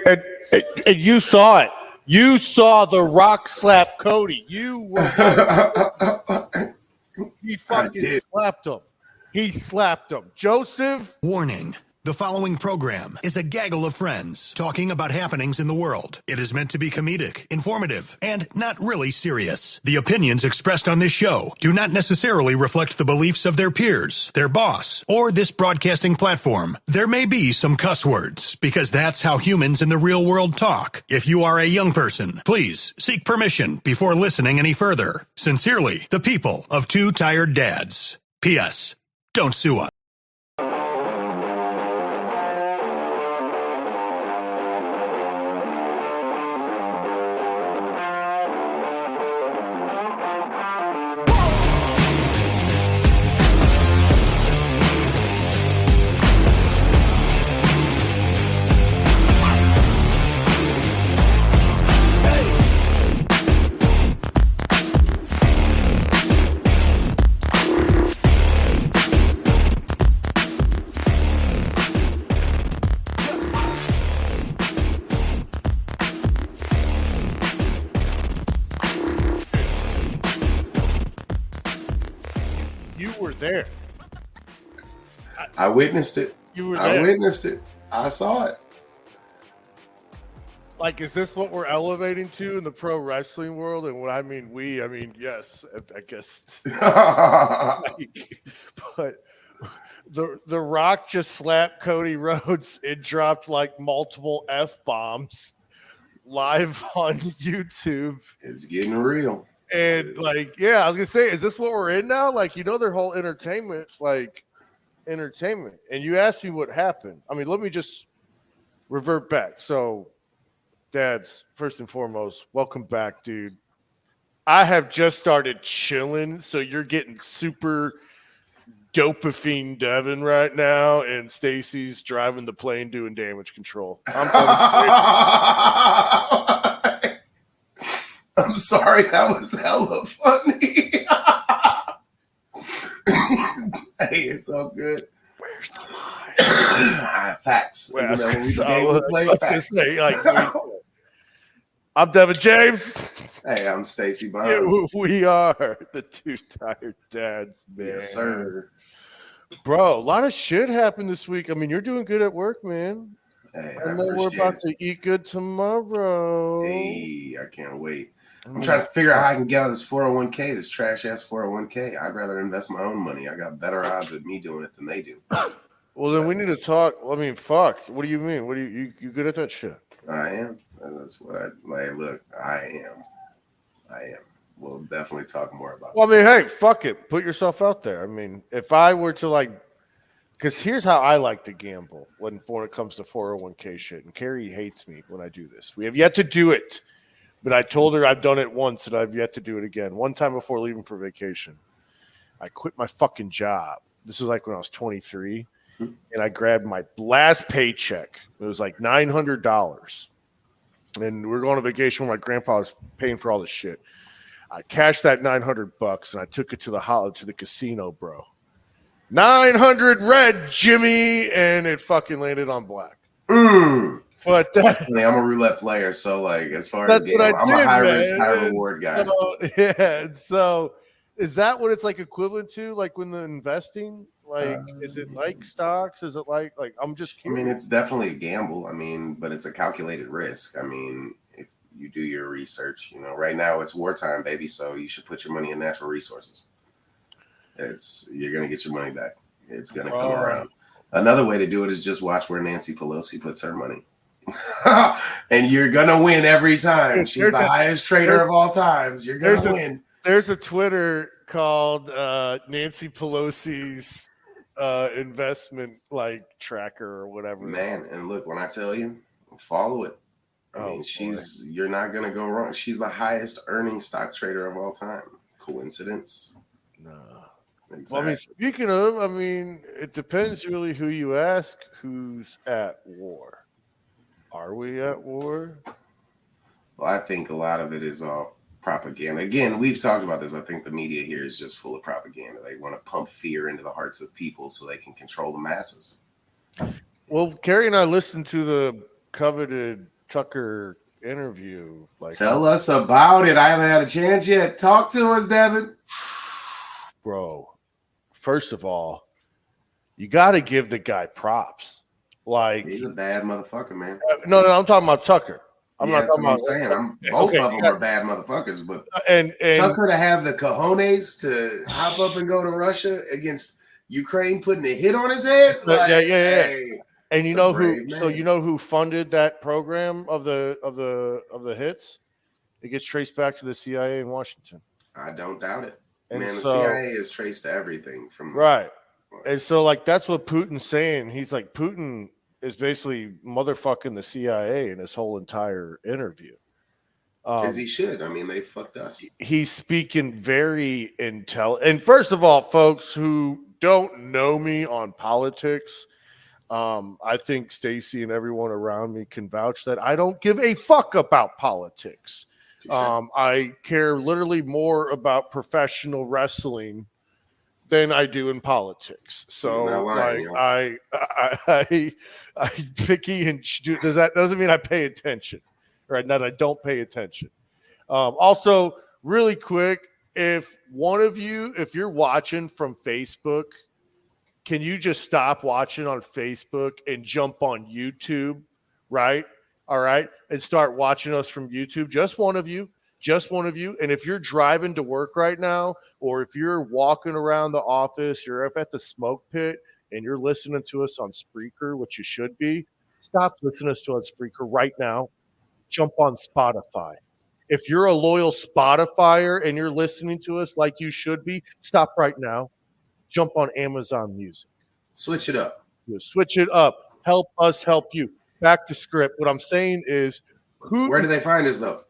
And you saw it. You saw the Rock slap Cody. You were. He fucking slapped him. He slapped him. Joseph. Warning. The following program is a gaggle of friends talking about happenings in the world. It is meant to be comedic, informative, and not really serious. The opinions expressed on this show do not necessarily reflect the beliefs of their peers, their boss, or this broadcasting platform. There may be some cuss words, because that's how humans in the real world talk. If you are a young person, please seek permission before listening any further. Sincerely, the people of Two Tired Dads. P.S. Don't sue us. There. I witnessed it. You were there. I witnessed it. I saw it. Like, is this what we're elevating to in the pro wrestling world? And when I mean we, I mean yes, I guess. But the Rock just slapped Cody Rhodes. It dropped like multiple F-bombs live on YouTube. It's getting real. And like, yeah, I was gonna say, is this what we're in now? Like, you know, their whole entertainment. And you asked me what happened. I mean, let me just revert back. So, Dads, first and foremost, welcome back, dude. I have just started chilling, so you're getting super dopamine Devin right now, and Stacy's driving the plane doing damage control. I'm sorry, that was hella funny. Hey, it's all good. Where's the line? Facts. Well, I'm Devin James. Hey, I'm Stacy Bonds. We are the Two Tired Dads, man. Yes, sir. Bro, a lot of shit happened this week. I mean, you're doing good at work, man. Hey, I know we're about to eat good tomorrow. Hey, I can't wait. I'm trying to figure out how I can get out of this 401k, this trash ass 401k. I'd rather invest my own money. I got better odds of me doing it than they do. Well, then we need to talk. I mean, fuck. What do you mean? What do you good at that shit? I am. That's what I like. Look, I am. We'll definitely talk more about Well, I mean, hey, fuck it. Put yourself out there. I mean, if I were to because here's how I like to gamble when it comes to 401k shit. And Carrie hates me when I do this. We have yet to do it. But I told her I've done it once and I've yet to do it again. One time before leaving for vacation, I quit my fucking job. This is like when I was 23, and I grabbed my last paycheck. It was like $900. And we were going on vacation where my grandpa was paying for all this shit. I cashed that $900 and I took it to the casino, bro. 900 red, Jimmy, and it fucking landed on black. But that's funny. I'm a roulette player, so like as far as I'm a high risk, high reward guy. So is that what it's like equivalent to? Like when the investing, is it like stocks? Is it like I'm just curious. I mean, it's definitely a gamble. I mean, but it's a calculated risk. I mean, if you do your research, you know, right now it's wartime, baby. So you should put your money in natural resources. You're gonna get your money back. It's gonna come around. Another way to do it is just watch where Nancy Pelosi puts her money. And you're gonna win every time. She's the highest trader of all times. You're gonna win. There's a Twitter called Nancy Pelosi's investment tracker or whatever. Man, and look, when I tell you, follow it. I mean, you're not gonna go wrong. She's the highest earning stock trader of all time. Coincidence? No. Exactly. Well, I mean, speaking of, it depends really who you ask who's at war. Are we at war? Well, I think a lot of it is all propaganda. Again, we've talked about this. I think the media here is just full of propaganda. They want to pump fear into the hearts of people so they can control the masses. Well, Carrie and I listened to the coveted Tucker interview. Like, Tell us about it. I haven't had a chance yet. Talk to us, Devin. bro. First of all, you got to give the guy props. Like, He's a bad motherfucker, man. no, I'm talking about Tucker. I'm not That's talking what I'm about saying. Both okay, of them are bad motherfuckers, but and Tucker to have the cojones to hop up and go to Russia against Ukraine, putting a hit on his head. Like, yeah. hey, And you it's know a who? brave So man. you know who funded that program of the hits? It gets traced back to the CIA in Washington. I don't doubt it. And Man, the so, CIA is traced to everything from right. And so, like, that's what Putin's saying. He's like, Putin is basically motherfucking the CIA in his whole entire interview. as he should. I mean, they fucked us. He's speaking very And first of all, folks who don't know me on politics, I think Stacy and everyone around me can vouch that I don't give a fuck about politics. I care literally more about professional wrestling than I do in politics. So, lying, like, I picky and doesn't mean I pay attention, right? Not I don't pay attention. Also, really quick, if you're watching from Facebook, can you just stop watching on Facebook and jump on YouTube, right? All right. And start watching us from YouTube. Just one of you. And if you're driving to work right now, or if you're walking around the office, you're up at the smoke pit and you're listening to us on Spreaker, which you should be, stop listening to us on Spreaker right now. Jump on Spotify. If you're a loyal Spotifyer and you're listening to us like you should be, stop right now. Jump on Amazon Music. Switch it up. Switch it up. Help us help you. Back to script. What I'm saying is, Where do they find us, though?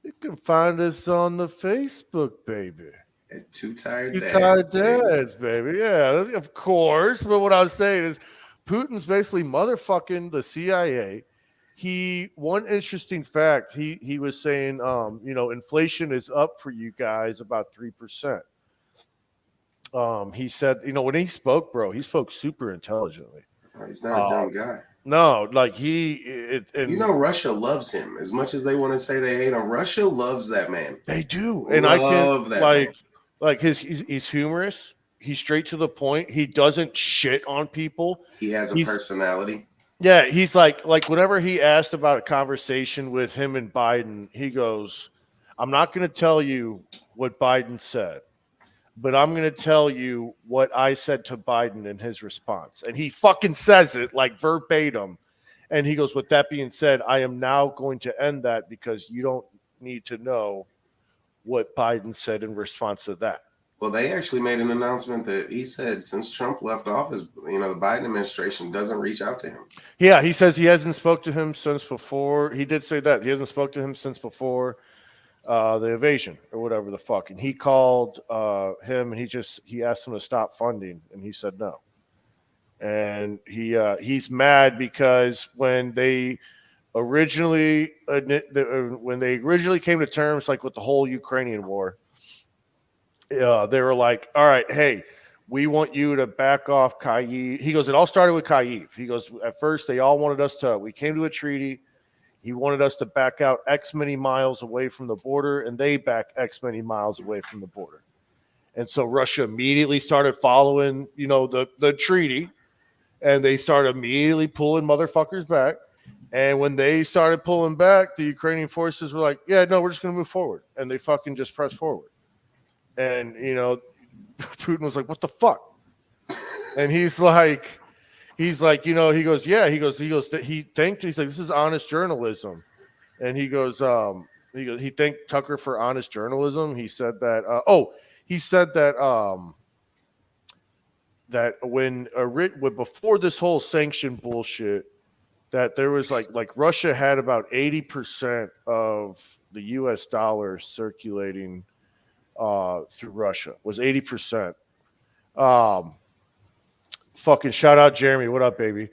You can find us on the Facebook, baby. At Two Tired Dads, baby. Yeah, of course. But what I was saying is, Putin's basically motherfucking the CIA. One interesting fact, he was saying, inflation is up for you guys about 3%. He said, when he spoke, bro, he spoke super intelligently. He's not a dumb guy. No, like Russia loves him as much as they want to say they hate him. Russia loves that man. They do, and I can like he's humorous. He's straight to the point. He doesn't shit on people. He has a personality. Yeah, he's like whenever he asked about a conversation with him and Biden, he goes, "I'm not going to tell you what Biden said, but I'm going to tell you what I said to Biden in his response." And he fucking says it like verbatim. And he goes, with that being said, I am now going to end that because you don't need to know what Biden said in response to that. Well, they actually made an announcement that he said since Trump left office, the Biden administration doesn't reach out to him. Yeah, he says he hasn't spoke to him since before. He did say that. He hasn't spoke to him since before the invasion or whatever the fuck. And he called him and he asked him to stop funding and he said no. And he's mad because when they originally came to terms, like with the whole Ukrainian war, they were like, all right, hey, we want you to back off Kyiv. He goes, it all started with Kyiv. He goes, at first they all wanted us we came to a treaty. He wanted us to back out X many miles away from the border, and they back X many miles away from the border. And so Russia immediately started following, the treaty, and they started immediately pulling motherfuckers back. And when they started pulling back, the Ukrainian forces were like, yeah, no, we're just going to move forward. And they fucking just pressed forward. And, Putin was like, what the fuck? And he's like, he goes, yeah, he thanked, he's like, this is honest journalism. And he goes, he thanked Tucker for honest journalism. He said that, that when before this whole sanction bullshit, that there was like Russia had about 80% of the US dollar circulating through Russia was 80%. Fucking shout out Jeremy, what up, baby?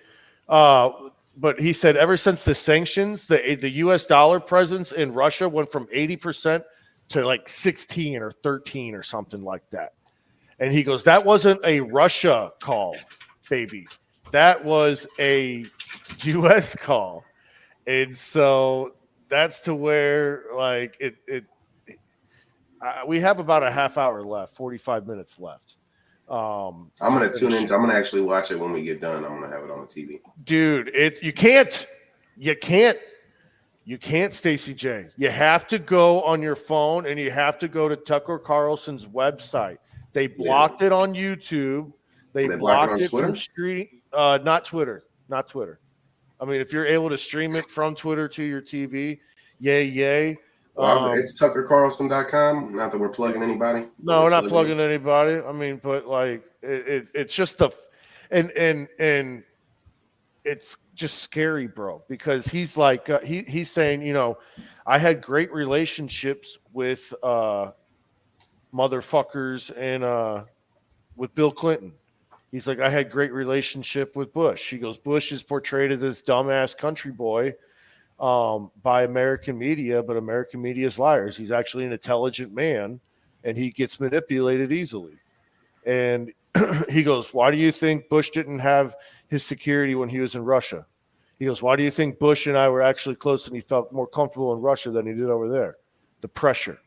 But he said ever since the sanctions, the US dollar presence in Russia went from 80% to like 16 or 13 or something like that. And he goes, that wasn't a Russia call, baby. That was a US call. And so that's to where like we have about a half hour left, 45 minutes left. I'm gonna tune in. I'm gonna actually watch it when we get done. I'm gonna have it on the TV. Dude, you can't, Stacey J. You have to go on your phone and you have to go to Tucker Carlson's website. They blocked it on YouTube. They blocked it from streaming. Not Twitter. I mean, if you're able to stream it from Twitter to your TV, yay. Well, it's TuckerCarlson.com. Not that we're plugging anybody. No, we're not plugging anybody. I mean, but like it's just and it's just scary, bro, because he's like he's saying, you know, I had great relationships with motherfuckers and with Bill Clinton. He's like, I had great relationship with Bush. He goes, Bush is portrayed as this dumbass country boy by American media, but American media is liars. He's actually an intelligent man, and he gets manipulated easily. And he goes, why do you think Bush didn't have his security when he was in Russia? He goes, why do you think Bush and I were actually close and he felt more comfortable in Russia than he did over there? The pressure.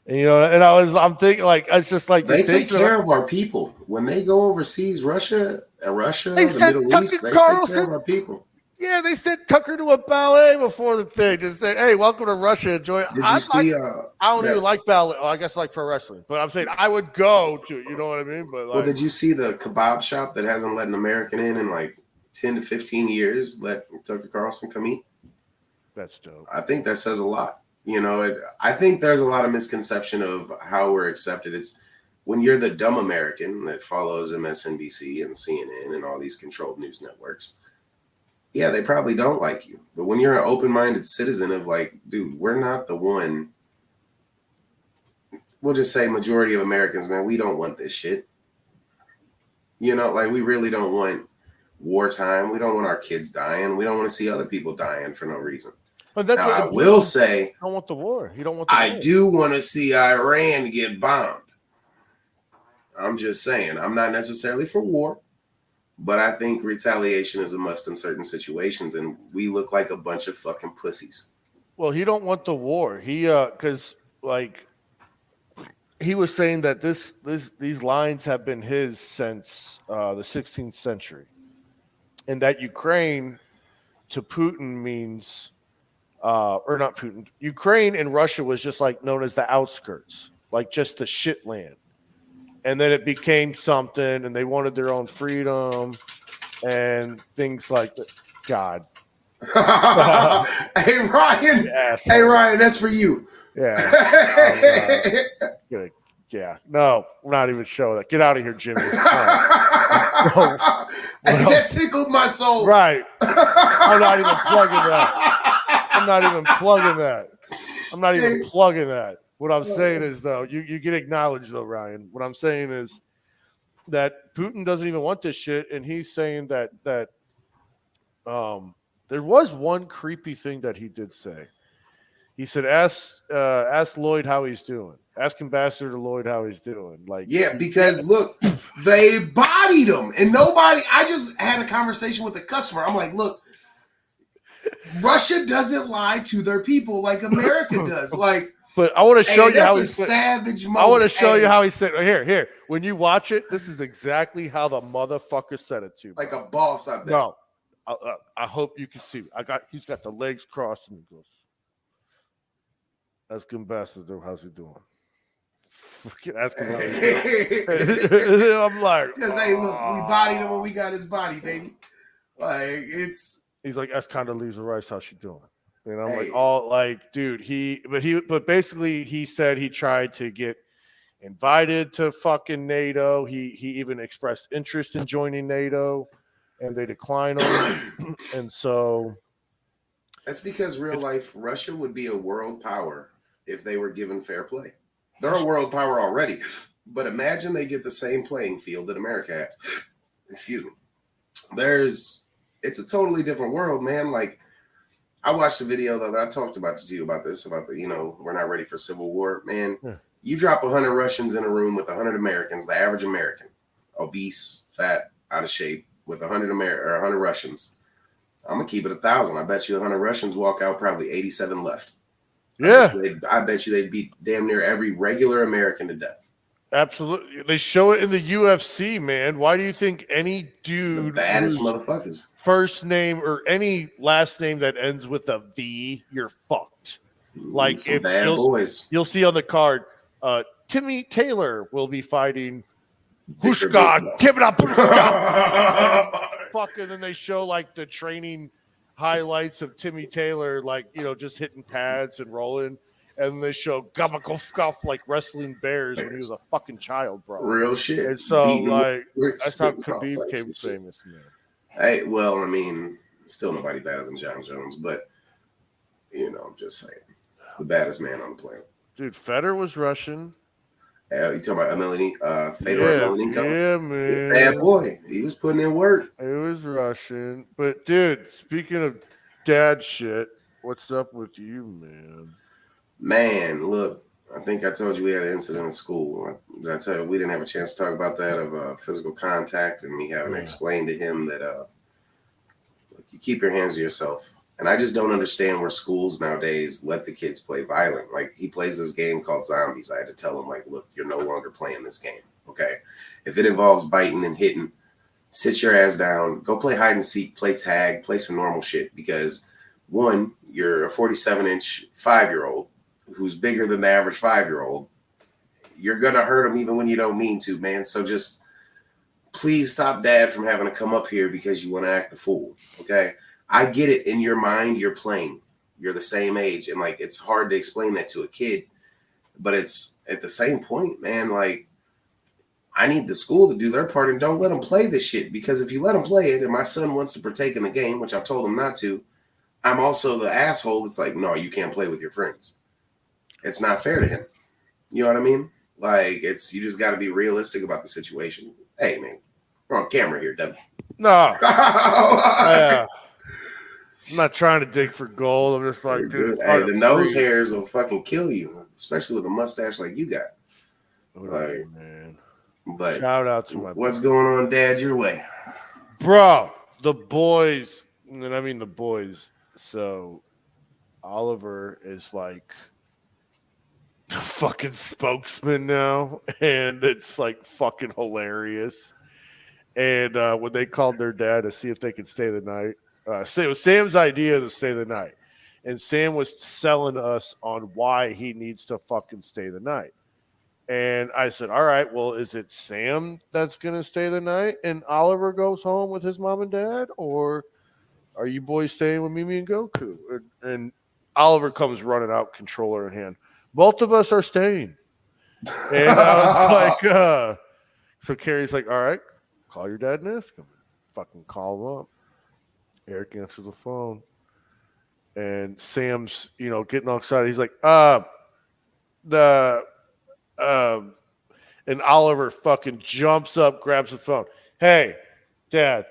And, you know, and I'm thinking, like, it's just like they take care of our people when they go overseas. Russia, the Middle East, they take care of our people. Yeah, they sent Tucker to a ballet before the thing. Just said, "Hey, welcome to Russia. Enjoy." Did you see? I don't even like ballet. Oh, I guess I like pro wrestling, but I'm saying I would go to. You know what I mean? But like, well, did you see the kebab shop that hasn't let an American in like 10 to 15 years? Let Tucker Carlson come eat. That's dope. I think that says a lot. You know, I think there's a lot of misconception of how we're accepted. It's when you're the dumb American that follows MSNBC and CNN and all these controlled news networks. Yeah, they probably don't like you. But when you're an open-minded citizen of like, dude, we're not the one. We'll just say majority of Americans, man, we don't want this shit. You know, like we really don't want wartime. We don't want our kids dying. We don't want to see other people dying for no reason. But that's now, what I will say, you don't want the war. You don't want the war. I do want to see Iran get bombed. I'm just saying, I'm not necessarily for war. But I think retaliation is a must in certain situations, and we look like a bunch of fucking pussies. Well, he don't want the war. He because like he was saying that these lines have been his since the 16th century, and that Ukraine to Putin means or not Putin. Ukraine and Russia was just like known as the outskirts, like just the shit land. And then it became something, and they wanted their own freedom and things like that. God. Hey, Ryan. Hey, Ryan, that's for you. Yeah. Yeah. No, we're not even showing that. Get out of here, Jimmy. That tickled my soul. Right. I'm not even plugging that. What I'm saying is, though, you get acknowledged, though, Ryan. What I'm saying is that Putin doesn't even want this shit, and he's saying that there was one creepy thing that he did say. He said, "Ask Lloyd how he's doing. Ask Ambassador Lloyd how he's doing." Like, yeah, because look, they bodied him, and nobody. I just had a conversation with a customer. I'm like, look, Russia doesn't lie to their people like America does. Like. But I want to show you how he said. Savage moment. I want to show you how he said. Here. When you watch it, this is exactly how the motherfucker said it to me. Like a boss, I bet. No, I hope you can see. He's got the legs crossed and he goes, "Ask Ambassador, how's he doing?" Fucking ask him how he's doing. I'm like, because hey, look, we bodied him and we got his body, baby. Like it's. He's like, "Ask Condoleezza Rice how she doing." And I'm like, all like, dude, but basically he said he tried to get invited to fucking NATO. He even expressed interest in joining NATO, and they declined him. And so that's because real life Russia would be a world power if they were given fair play. They're a world power already, but imagine they get the same playing field that America has. Excuse me. It's a totally different world, man. Like. I watched a video that I talked about to you about this, about the, we're not ready for civil war. Man, You drop 100 Russians in a room with 100 Americans, the average American, obese, fat, out of shape, with 100 Russians. I'm gonna keep it 1,000. I bet you 100 Russians walk out, probably 87 left. Yeah, I bet you they beat damn near every regular American to death. absolutely. They show it in the UFC, man. Why do you think any The dude baddest whose motherfuckers. first name or any last name that ends with a V, you're fucked? Like Some if bad boys. you'll see on the card, Timmy Taylor will be fighting Victor Hushka, Big- Kibra Pushka. Fucking then they show like the training highlights of Timmy Taylor, like just hitting pads and rolling. And they show Gabakov like wrestling bears when he was a fucking child, bro. Real shit. And so Beating them like with that's how spitting all Khabib types came of shit. famous, man. Hey, well, I mean, still nobody better than John Jones, but I'm just saying, it's the baddest man on the planet. Dude, Federer was Russian. You talking about Fedor Emelianenko? Yeah, man. Bad boy. He was putting in work. It was Russian. But dude, speaking of dad shit, what's up with you, man? Man, look, I think I told you we had an incident in school. Did I tell you we didn't have a chance to talk about that of physical contact and me having to explain to him that look, you keep your hands to yourself. And I just don't understand where schools nowadays let the kids play violent. Like he plays this game called Zombies. I had to tell him, like, look, you're no longer playing this game. Okay. If it involves biting and hitting, sit your ass down, go play hide and seek, play tag, play some normal shit. Because one, you're a 47-inch 5-year-old who's bigger than the average 5-year-old. You're going to hurt him even when you don't mean to, man. So just please stop dad from having to come up here because you want to act a fool. Okay. I get it. In your mind, you're playing. You're the same age. And, like, it's hard to explain that to a kid. But it's at the same point, man, like, I need the school to do their part and don't let them play this shit. Because if you let them play it and my son wants to partake in the game, which I've told him not to, I'm also the asshole that's like, no, you can't play with your friends. It's not fair to him. You know what I mean? Like, you just got to be realistic about the situation. Hey, man, we're on camera here, Devin. No. Yeah. I'm not trying to dig for gold. I'm just like, dude. Hey, the nose hairs will fucking kill you, especially with a mustache like you got. Like, man. But shout out to my what's going on, Dad, your way? Bro, the boys, and I mean the boys. So Oliver is like the fucking spokesman now, and it's like fucking hilarious. And when they called their dad to see if they could stay the night, it was Sam's idea to stay the night, and Sam was selling us on why he needs to fucking stay the night. And I said, all right, well, is it Sam that's going to stay the night and Oliver goes home with his mom and dad? Or are you boys staying with Mimi and Goku? And Oliver comes running out, controller in hand. Both of us are staying. And I was like, so Carrie's like, all right, call your dad and ask him. Fucking call him up. Eric answers the phone. And Sam's, getting all excited. He's like, and Oliver fucking jumps up, grabs the phone. Hey, Dad,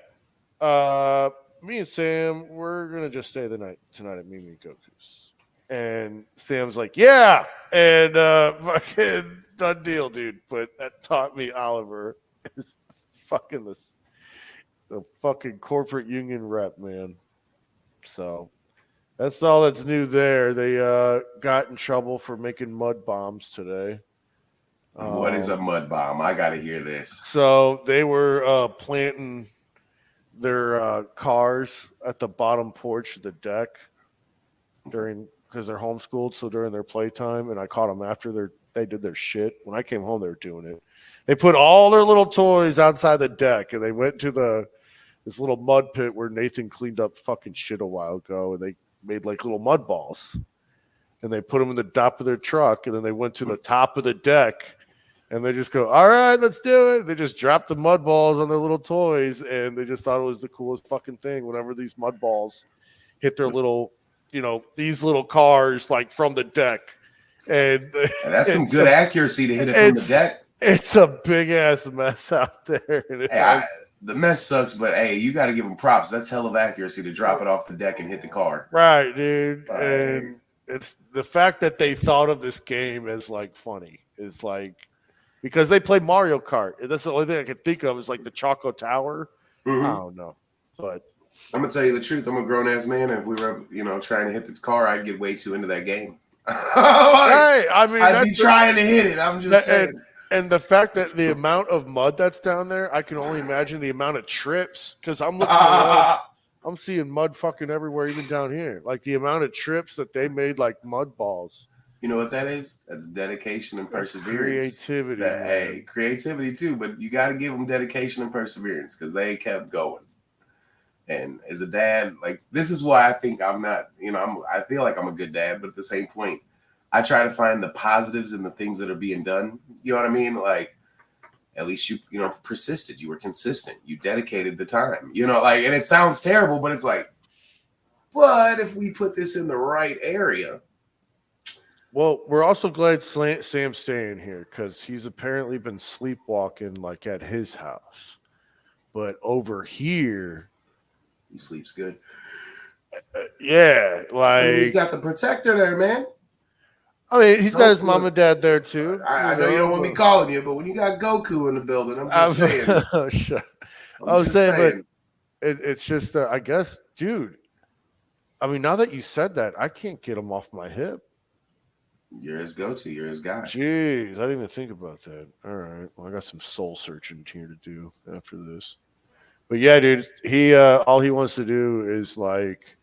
me and Sam, we're gonna just stay the night tonight at Mimi and Goku's. And Sam's like, yeah, and fucking done deal, dude. But that taught me Oliver is fucking the fucking corporate union rep, man. So that's all that's new there. They got in trouble for making mud bombs today. What is a mud bomb? I got to hear this. So they were planting their cars at the bottom porch of the deck because they're homeschooled. So during their playtime, and I caught them after they did their shit. When I came home, they were doing it. They put all their little toys outside the deck, and they went to this little mud pit where Nathan cleaned up fucking shit a while ago, and they made like little mud balls, and they put them in the top of their truck, and then they went to the top of the deck. And they just go, all right, let's do it. They just dropped the mud balls on their little toys, and they just thought it was the coolest fucking thing whenever these mud balls hit their little, these little cars, like, from the deck. And that's some good accuracy to hit it from the deck. It's a big-ass mess out there. And the mess sucks, but, hey, you got to give them props. That's hell of accuracy to drop it off the deck and hit the car. Right, dude. And it's the fact that they thought of this game as, like, funny is, like, because they play Mario Kart. That's the only thing I can think of is like the Choco Tower. Mm-hmm. I don't know. But I'm gonna tell you the truth. I'm a grown ass man, and if we were, trying to hit the car, I'd get way too into that game. Hey, I mean, I'd be trying to hit it. I'm just saying. And the fact that the amount of mud that's down there, I can only imagine the amount of trips. Because I'm looking around, I'm seeing mud fucking everywhere, even down here. Like the amount of trips that they made, like mud balls. You know what that is? That's dedication and perseverance. Creativity. Hey, creativity too, but you got to give them dedication and perseverance because they kept going. And as a dad, like this is why I think I'm not, I feel like I'm a good dad, but at the same point, I try to find the positives in the things that are being done. You know what I mean? Like at least you persisted, you were consistent, you dedicated the time, and it sounds terrible, but it's like, but if we put this in the right area. Well, we're also glad Sam's staying here because he's apparently been sleepwalking like at his house. But over here, he sleeps good. Yeah, like he's got the protector there, man. I mean, he's got his mom and dad there too. I know you don't want me calling you, but when you got Goku in the building, I'm just saying. I was saying, but it's just, I guess, dude. I mean, now that you said that, I can't get him off my hip. You're his go-to. You're his guy. Jeez, I didn't even think about that. All right, well, I got some soul searching here to do after this. But yeah, dude, he all he wants to do is like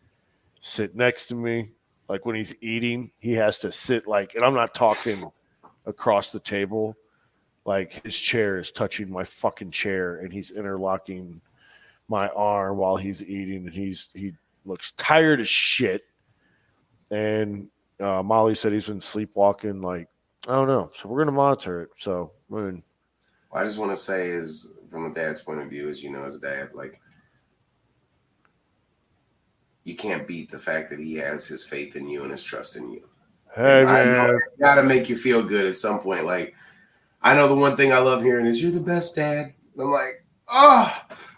sit next to me. Like when he's eating, he has to sit like, and I'm not talking across the table. Like his chair is touching my fucking chair, and he's interlocking my arm while he's eating, and he looks tired as shit. And Molly said he's been sleepwalking. Like I don't know, so we're gonna monitor it. So I just want to say is from a dad's point of view, as as a dad, like. You can't beat the fact that he has his faith in you and his trust in you. Hey, man. It's got to make you feel good at some point. Like, I know the one thing I love hearing is, you're the best dad. And I'm like, oh,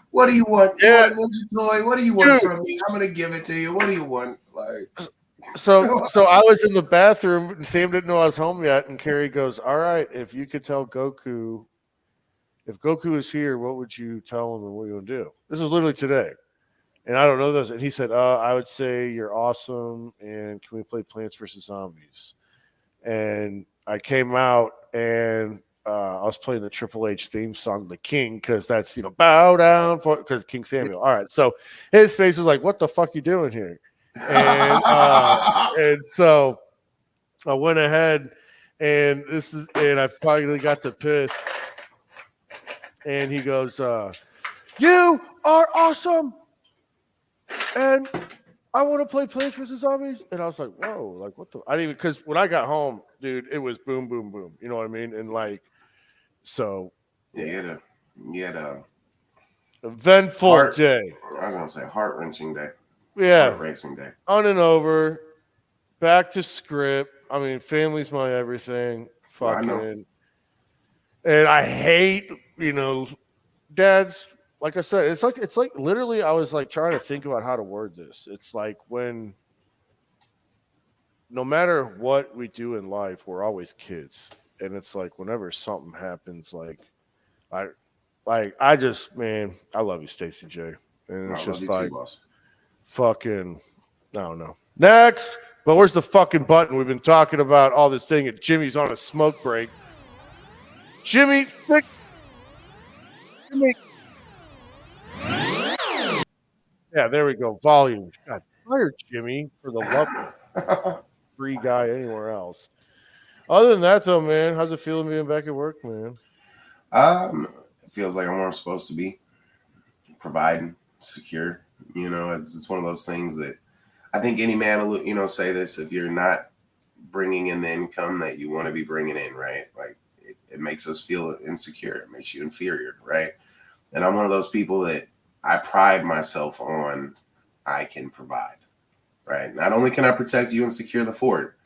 what do you want? Yeah. You want a Ninja toy? What do you want from me? I'm going to give it to you. What do you want? Like, So I was in the bathroom, and Sam didn't know I was home yet, and Carrie goes, all right, if you could tell Goku, if Goku is here, what would you tell him and what are you going to do? This was literally today. And I don't know this. And he said, I would say you're awesome. And can we play Plants vs. Zombies? And I came out and I was playing the Triple H theme song, The King, because that's, bow down for, because King Samuel. All right. So his face was like, what the fuck you doing here? And so I went ahead and I finally got to piss. And he goes, you are awesome. And I want to play Plants vs. Zombies. And I was like, whoa, like what the? I didn't even, because when I got home, dude, it was boom, boom, boom. You know what I mean? And like, so. Yeah, you had a eventful day. I was going to say heart-wrenching day. Yeah. Heart-racing day. On and over. Back to script. I mean, family's my everything. Fucking. Well, and I hate, dads. Like I said, it's like literally I was like trying to think about how to word this. It's like when no matter what we do in life, we're always kids. And it's like whenever something happens, I just, man, I love you, Stacey J. And it's just like fucking, I don't know. Next. But where's the fucking button? We've been talking about all this thing and Jimmy's on a smoke break. Jimmy. Yeah, there we go. Volume. God, fire Jimmy for the love of free guy anywhere else. Other than that, though, man, how's it feeling being back at work, man? It feels like I'm where I'm supposed to be, providing, secure. It's one of those things that I think any man will, say this: if you're not bringing in the income that you want to be bringing in, right? Like it makes us feel insecure. It makes you inferior, right? And I'm one of those people that I pride myself on. I can provide, right? Not only can I protect you and secure the fort,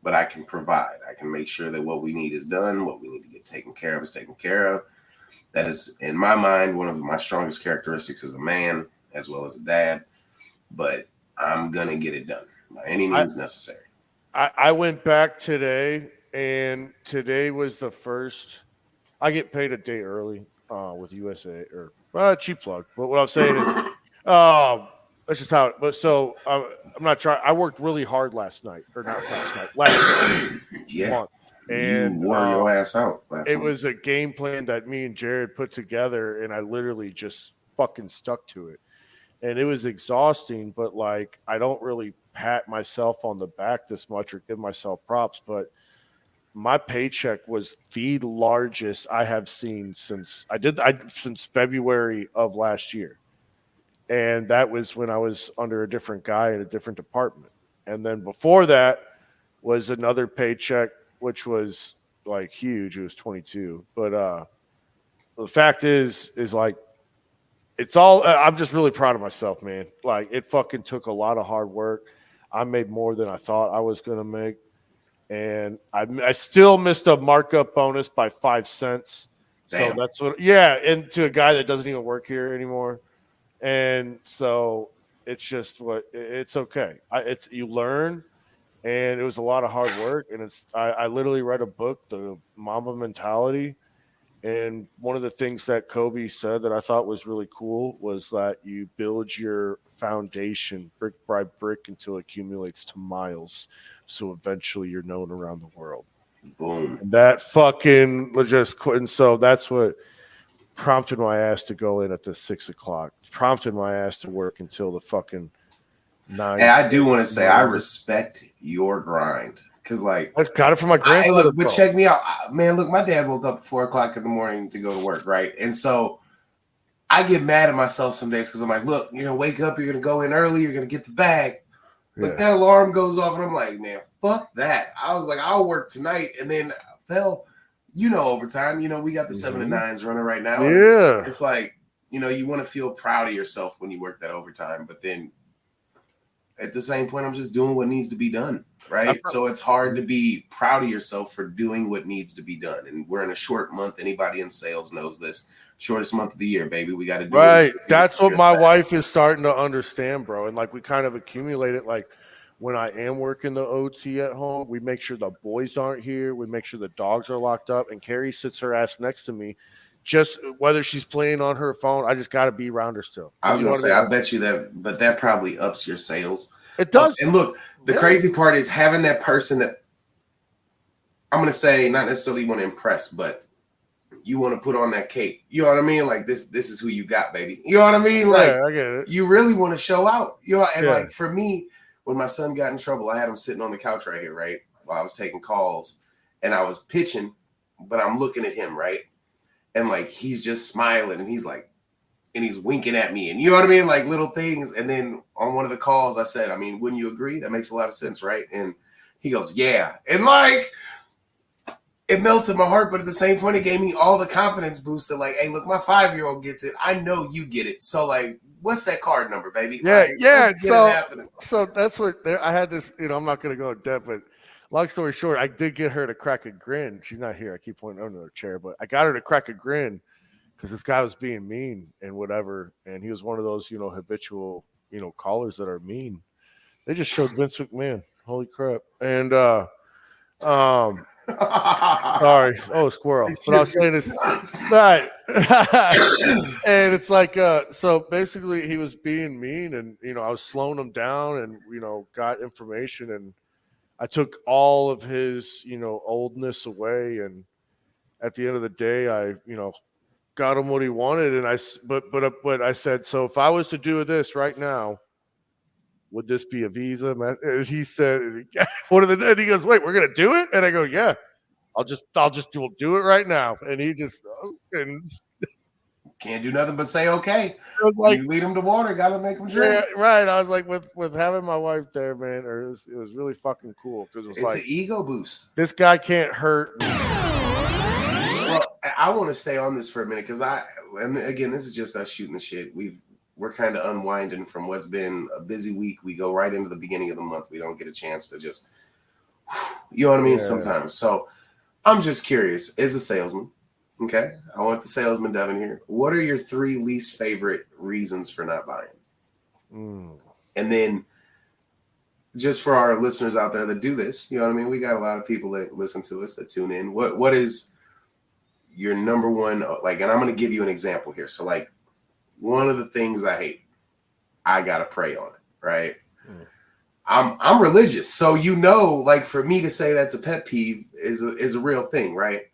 but I can provide. I can make sure that what we need is done. What we need to get taken care of is taken care of. That is, in my mind, one of my strongest characteristics as a man, as well as a dad. But I'm going to get it done by any means necessary. I went back today, and today was the first. I get paid a day early with USA, or cheap plug. But what I'm saying is, that's just how. But so I'm not trying. I worked really hard last night, or not last night, last Yeah, month, you and wore your ass out last it month. was a game plan that me and Jared put together, and I literally just fucking stuck to it. And it was exhausting, but like I don't really pat myself on the back this much or give myself props, but my paycheck was the largest I have seen since February of last year. And that was when I was under a different guy in a different department. And then before that was another paycheck which was like huge. It was 22. But the fact is like it's all I'm just really proud of myself, man. Like it fucking took a lot of hard work. I made more than I thought I was going to make, and I still missed a markup bonus by 5 cents. So Damn. that's what, yeah, and to a guy that doesn't even work here anymore, and so it's just it's okay. It's you learn, and it was a lot of hard work, and I literally read a book, The Mamba Mentality, and one of the things that Kobe said that I thought was really cool was that you build your foundation brick by brick until it accumulates to miles. So eventually you're known around the world. Boom. And that fucking was just, and so that's what prompted my ass to go in at the 6 o'clock, prompted my ass to work until the fucking 9. And I do want to say I respect your grind. Because, like, I got it from my grandfather. Look, but check me out, man. Look, my dad woke up at 4 o'clock in the morning to go to work, right? And so I get mad at myself some days because I'm like, look, wake up, you're gonna go in early, you're gonna get the bag. But that alarm goes off, and I'm like, man, fuck that. I was like, I'll work tonight, and then overtime. We got the 7 to 9s running right now. Yeah, it's like you want to feel proud of yourself when you work that overtime, but then at the same point, I'm just doing what needs to be done. Right. So it's hard to be proud of yourself for doing what needs to be done. And we're in a short month. Anybody in sales knows this. Shortest month of the year, baby. We got to do right. That's what my wife is starting to understand, bro. And like we kind of accumulate it. Like when I am working the OT at home, we make sure the boys aren't here. We make sure the dogs are locked up. And Carrie sits her ass next to me. Just whether she's playing on her phone, I just got to be around her still. I was going to say, I bet you that, but that probably ups your sales. It does. And look, the crazy part is having that person that I'm going to say not necessarily want to impress, but you want to put on that cape. You know what I mean? Like this is who you got, baby. You know what I mean? Like I get it. You really want to show out. And like for me, when my son got in trouble, I had him sitting on the couch right here, right? While I was taking calls and I was pitching, but I'm looking at him, right? And like he's just smiling and he's like, and he's winking at me, and you know what I mean? Like little things. And then on one of the calls, I said, I mean, wouldn't you agree? That makes a lot of sense, right? And he goes, yeah. And like, it melted my heart, but at the same point, it gave me all the confidence boost that like, hey, look, my 5-year-old gets it. I know you get it. So like, what's that card number, baby? Yeah, like, So that's what I had this, I'm not going to go in depth, but long story short, I did get her to crack a grin. She's not here. I keep pointing under her chair, but I got her to crack a grin because this guy was being mean and whatever. And he was one of those, habitual, callers that are mean. They just showed Vince McMahon. Holy crap. And, sorry. Oh, squirrel. But I was saying this. Right. And it's like, so basically he was being mean and, I was slowing him down and, got information and I took all of his, oldness away. And at the end of the day, I, got him what he wanted, and but I said, so if I was to do this right now, would this be a Visa? And he said, "What are the?" And he goes, "Wait, we're gonna do it?" And I go, "Yeah, I'll just do it right now." And he just can't do nothing but say okay. Like, you lead him to water, gotta make him drink. Yeah, right. I was like, with having my wife there, man, it was really fucking cool because it's like an ego boost. This guy can't hurt me. Well, I want to stay on this for a minute because and again, this is just us shooting the shit. We're kind of unwinding from what's been a busy week. We go right into the beginning of the month. We don't get a chance to just, you know what I mean? Yeah. Sometimes. So I'm just curious, as a salesman, okay? I want the salesman Devin here. What are your 3 least favorite reasons for not buying? And then just for our listeners out there that do this, you know what I mean? We got a lot of people that listen to us that tune in. What is your number one, like, and I'm going to give you an example here. So like one of the things I I gotta pray on it, right? I'm religious, so like for me to say that's a pet peeve is a real thing, right?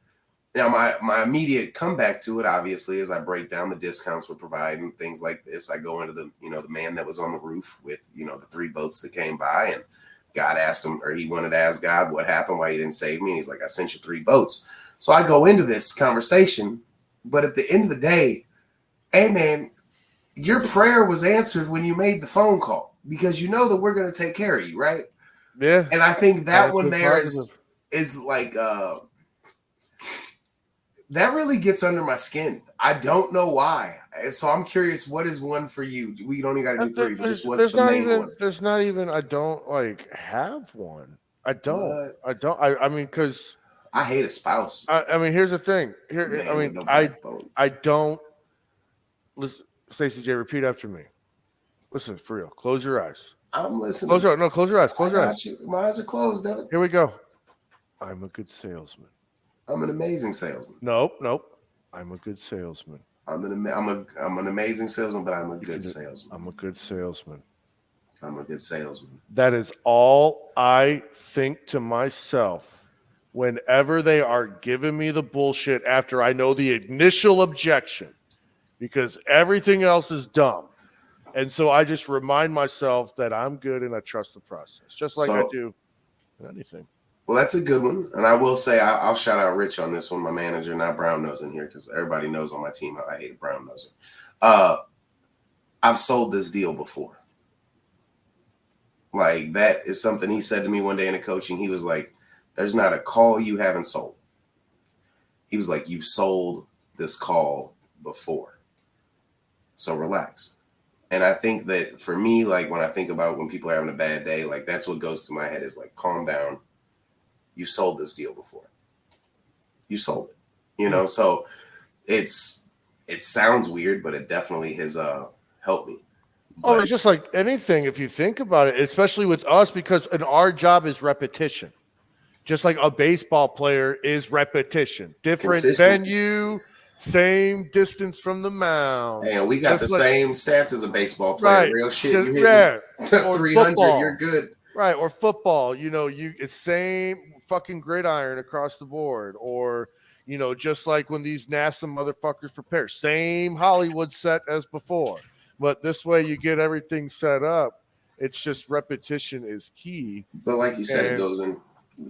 Now my immediate comeback to it, obviously, is I break down the discounts we're providing, things like this. I go into the the man that was on the roof with the 3 boats that came by, and God asked him, or he wanted to ask God what happened, why he didn't save me, and he's like, I sent you 3 boats. So I go into this conversation, but at the end of the day, hey man, your prayer was answered when you made the phone call, because that we're going to take care of you, right? Yeah. And I think that one there positive. is like that really gets under my skin. I don't know why. So I'm curious, what is one for you? We don't even got to do 3, but just what's the main one? There's not even. I don't have one. I don't. But I mean, because I hate a spouse. I mean, here's the thing. Man I with mean, no backbone. I don't. Listen, Stacey J, repeat after me. Listen, for real. Close your eyes. I'm listening. Close your eyes. No, close your eyes. Close your eyes. My eyes are closed, Devin. Here we go. I'm a good salesman. I'm an amazing salesman. Nope. I'm a good salesman. I'm an amazing salesman, but I'm a good salesman. I'm a good salesman. I'm a good salesman. That is all I think to myself whenever they are giving me the bullshit after I know the initial objection, because everything else is dumb. And so I just remind myself that I'm good and I trust the process, just like I do anything. Well, that's a good one. And I will say, I'll shout out Rich on this one, my manager, not Brown Nose in here, because everybody knows on my team how I hate a Brown Noser. I've sold this deal before. Like, that is something he said to me one day in a coaching. He was like, there's not a call you haven't sold. He was like, you've sold this call before. So relax. And I think that for me, like when I think about when people are having a bad day, like that's what goes through my head is like, calm down. You sold this deal before. You sold it, so it sounds weird, but it definitely has helped me. Oh, it's just like anything. If you think about it, especially with us, because our job is repetition, just like a baseball player is repetition, different venue, same distance from the mound. Hey, and we got the same stats as a baseball player. Right. Real shit. Just, you hit 300, you're good. Right. Or football, it's same fucking gridiron across the board. Or, just like when these NASA motherfuckers prepare, same Hollywood set as before. But this way you get everything set up. It's just repetition is key. But like you said, it goes in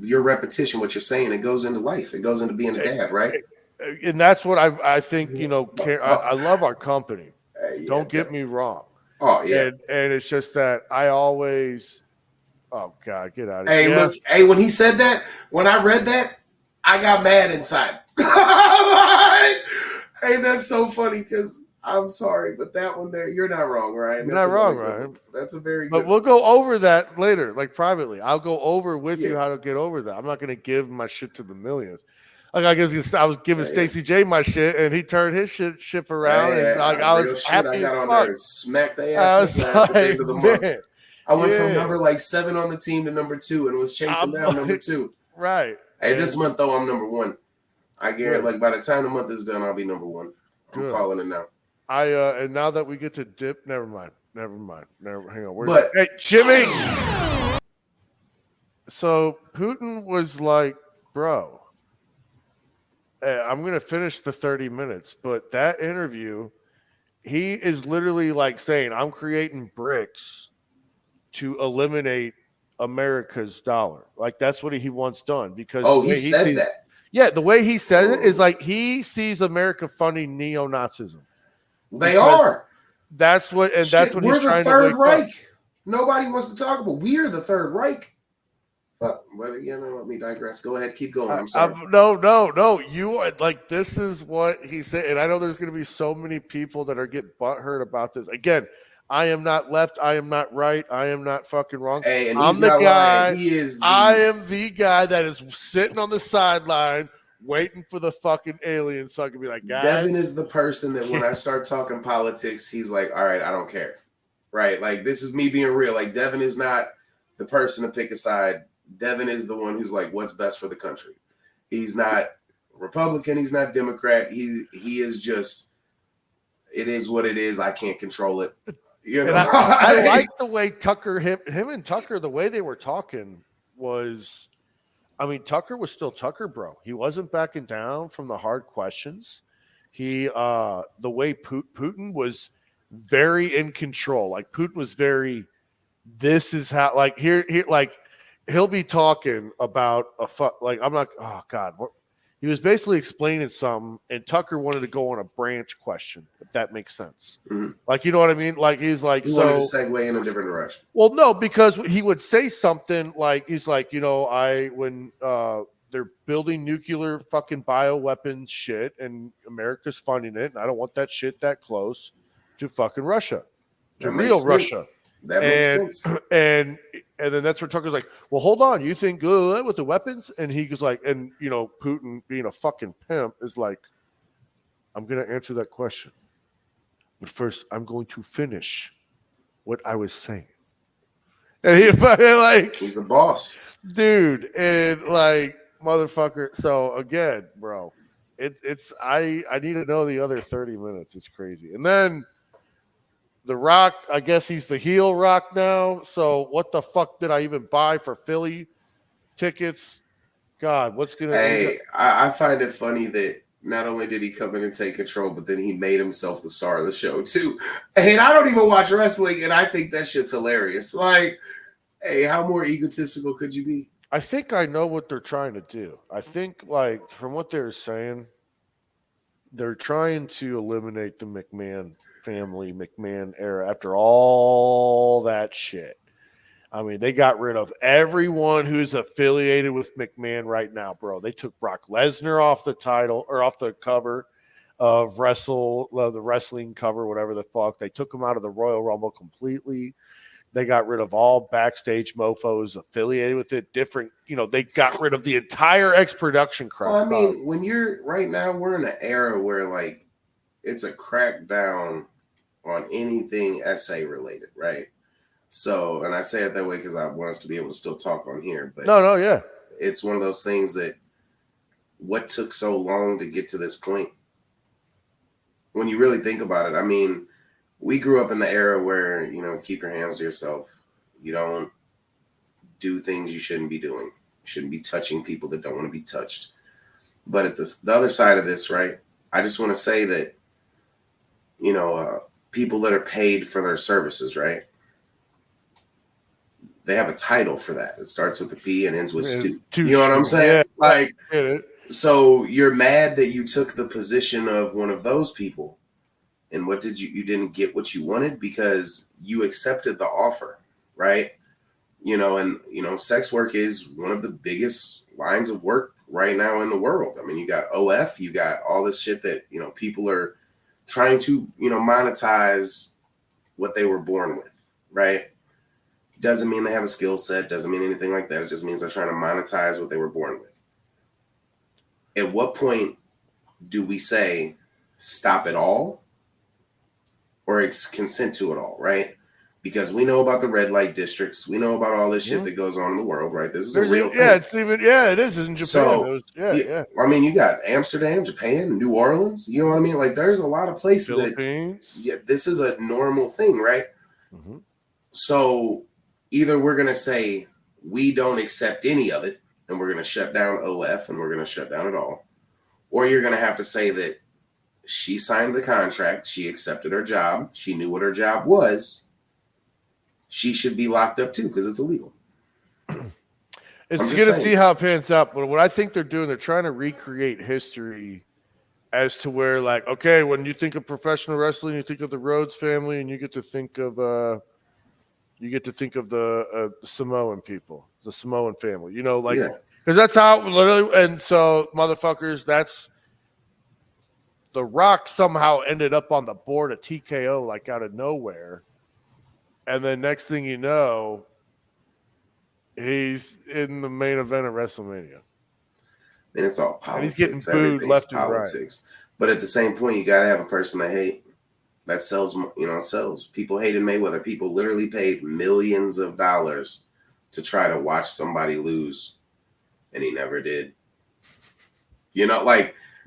your repetition, what you're saying, it goes into life. It goes into being a dad, right? And that's what I think, I love our company. Don't get me wrong. Oh, yeah. And it's just that I always, oh, God, get out of here. Hey, look, hey, when he said that, when I read that, I got mad inside. Hey, that's so funny because I'm sorry, but that one there, you're not wrong, Ryan. You're not wrong, Ryan. That's a very good But we'll go over that later, like privately. I'll go over with you how to get over that. I'm not going to give my shit to the millions. Like I was giving Stacey J my shit, and he turned his ship around, and like I was happy. I got on there and smacked their ass at the end of the month. I went from number 7 on the team to number 2, and was chasing down number 2. Right. Hey, this month though, I'm number 1. I guarantee, like by the time the month is done, I'll be number 1. I'm calling it now. And now that we get to dip, never mind. Hang on. Hey, Jimmy. So Putin was like, bro, I'm going to finish the 30 minutes, but that interview, he is literally like saying, I'm creating bricks to eliminate America's dollar. Like that's what he wants done because he said that. Yeah, the way he said it is like he sees America funding neo-Nazism. They are. That's what he's trying to wake up. We're the Third Reich. Nobody wants to talk about. We're the Third Reich. But let me digress. Go ahead, keep going. I'm sorry. No. You are like this is what he said, and I know there's going to be so many people that are getting butthurt about this. Again, I am not left. I am not right. I am not fucking wrong. Hey, and I'm the guy. Lying. He is. I am the guy that is sitting on the sideline waiting for the fucking alien, so I can be like, guys. Devin is the person that when I start talking politics, he's like, all right, I don't care. Right? Like this is me being real. Like Devin is not the person to pick a side. Devin is the one who's like, what's best for the country? He's not Republican. He's not Democrat. He is just, it is what it is. I can't control it. You And know, I like the way Tucker, him and Tucker, the way they were talking was, I mean, Tucker was still Tucker, bro. He wasn't backing down from the hard questions. He, the way Putin was very in control. Like Putin was very, this is how, like like he'll be talking about like I'm not, oh God, he was basically explaining something, and Tucker wanted to go on a branch question, if that makes sense. Mhm. Like, you know what I mean? Like, he's like, he wanted to segue in a different direction. well, no, because he would say something like, he's like, when they're building nuclear fucking bioweapons shit and America's funding it, and I don't want that shit that close to fucking Russia, to That real makes Russia. sense. That makes sense. And then that's where Tucker's like, well, hold on, you think with the weapons? And he goes like, and Putin being a fucking pimp is like, I'm gonna answer that question, but first I'm going to finish what I was saying. And he fucking like, He's the boss. dude, and like motherfucker. So again, bro, it's I need to know the other 30 minutes. It's crazy. And then The Rock, I guess he's the heel Rock now. So what the fuck did I even buy for Philly tickets? God, what's gonna? Hey, I find it funny that not only did he come in and take control, but then he made himself the star of the show too. And I don't even watch wrestling, and I think that shit's hilarious. Like, hey, how more egotistical could you be? I think I know what they're trying to do. I think, like, from what they're saying, they're trying to eliminate the McMahon family, McMahon era after all that shit. I mean, they got rid of everyone who's affiliated with McMahon right now, bro. They took Brock Lesnar off the title or off the cover of the wrestling cover, whatever the fuck. They took him out of the Royal Rumble completely. They got rid of all backstage mofos affiliated with it. They got rid of the entire production crowd. Well, I mean, when you're right now, we're in an era where like it's a crackdown on anything SA related, right? So, and I say it that way because I want us to be able to still talk on here. But no, yeah, it's one of those things that what took so long to get to this point? When you really think about it, I mean, we grew up in the era where, keep your hands to yourself. You don't do things you shouldn't be doing. You shouldn't be touching people that don't want to be touched. But at the other side of this, right, I just want to say that, people that are paid for their services, right, they have a title for that. It starts with a P and ends with Stu. You know what I'm saying? Yeah, so you're mad that you took the position of one of those people. And what did you didn't get what you wanted because you accepted the offer, right? Sex work is one of the biggest lines of work right now in the world. I mean, you got OF, you got all this shit that, people are trying to, monetize what they were born with, right? Doesn't mean they have a skill set, doesn't mean anything like that. It just means they're trying to monetize what they were born with. At what point do we say stop it all? Or consent to it all, right? Because we know about the red light districts. We know about all this shit that goes on in the world, right? This is a real thing. It is in Japan. So, I mean, you got Amsterdam, Japan, New Orleans. You know what I mean? Like, there's a lot of places Philippines. This is a normal thing, right? Mm-hmm. So, either we're going to say we don't accept any of it, and we're going to shut down OF, and we're going to shut down it all. Or you're going to have to say that she signed the contract. She accepted her job. She knew what her job was. She should be locked up too because it's illegal. It's going to see how it pans out. But what I think they're doing, they're trying to recreate history as to where, like, okay, when you think of professional wrestling, you think of the Rhodes family, and you get to think of the Samoan people, the Samoan family. Because that's how literally. And so, motherfuckers, that's. The Rock somehow ended up on the board of TKO like out of nowhere. And then next thing you know, he's in the main event of WrestleMania. And it's all politics. And he's getting booed left and right. But at the same point, you got to have a person that sells, sells. People hated Mayweather. People literally paid millions of dollars to try to watch somebody lose. And he never did.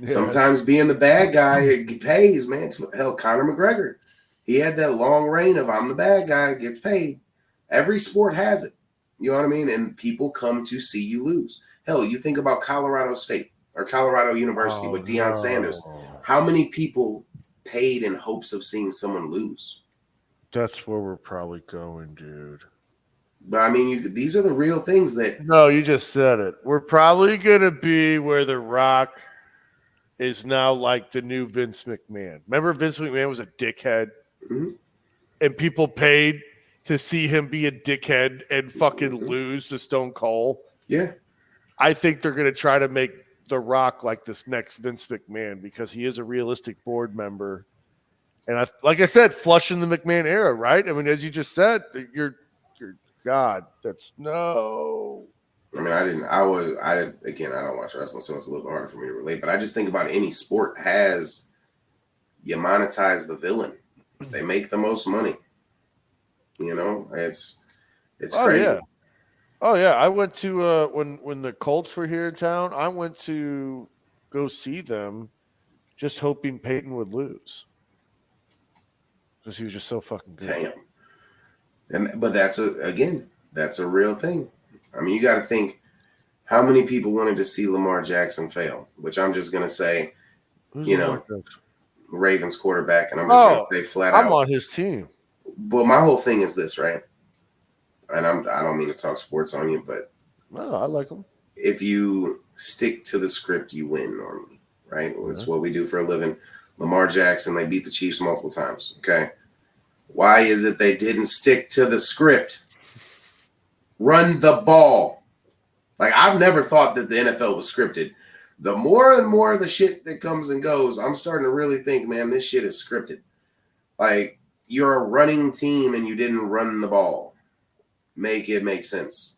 Sometimes being the bad guy, it pays, man. Hell, Conor McGregor. He had that long reign of I'm the bad guy, gets paid. Every sport has it. You know what I mean? And people come to see you lose. Hell, you think about Colorado State or Colorado University with Deion Sanders. How many people paid in hopes of seeing someone lose? That's where we're probably going, dude. But I mean, these are the real things that. No, you just said it. We're probably gonna be where The Rock is now like the new Vince McMahon. Remember, Vince McMahon was a dickhead, and people paid to see him be a dickhead and fucking lose to Stone Cold. Yeah, I think they're gonna try to make The Rock like this next Vince McMahon because he is a realistic board member. And like I said, flushing the McMahon era, right? I mean, as you just said, you're God. That's no. I mean, I didn't. Again, I don't watch wrestling, so it's a little harder for me to relate. But I just think about any sport has you monetize the villain. They make the most money. You know, it's crazy. Yeah. Oh yeah, I went to when the Colts were here in town. I went to go see them, just hoping Peyton would lose because he was just so fucking good. Damn. But that's a real thing. I mean, you got to think how many people wanted to see Lamar Jackson fail, which I'm just gonna say, Who's Ravens quarterback, and I'm just gonna say flat out, I'm on his team. But my whole thing is this, right? And I don't mean to talk sports on you, but no, I like him. If you stick to the script, you win normally, right? That's what we do for a living. Lamar Jackson, they beat the Chiefs multiple times. Okay. Why is it they didn't stick to the script? Run the ball. Like, I've never thought that the NFL was scripted. The more and more of the shit that comes and goes, I'm starting to really think, man, this shit is scripted. Like, you're a running team and you didn't run the ball. Make it make sense.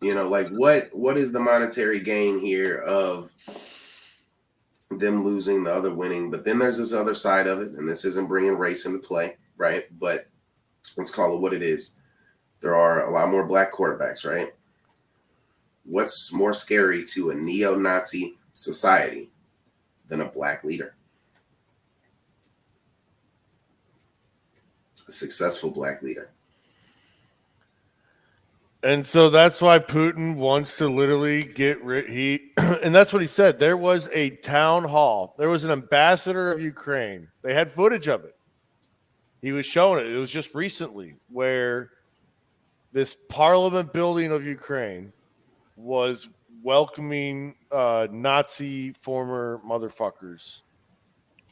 You know, like what is the monetary gain here of them losing, the other winning? But then there's this other side of it, and this isn't bringing race into play, right? But let's call it what it is. There are a lot more black quarterbacks, right? What's more scary to a neo-Nazi society than a black leader? A successful black leader. And so that's why Putin wants to literally get rid. And that's what he said. There was a town hall. There was an ambassador of Ukraine. They had footage of it. He was showing it. It was just recently where this parliament building of Ukraine was welcoming Nazi former motherfuckers.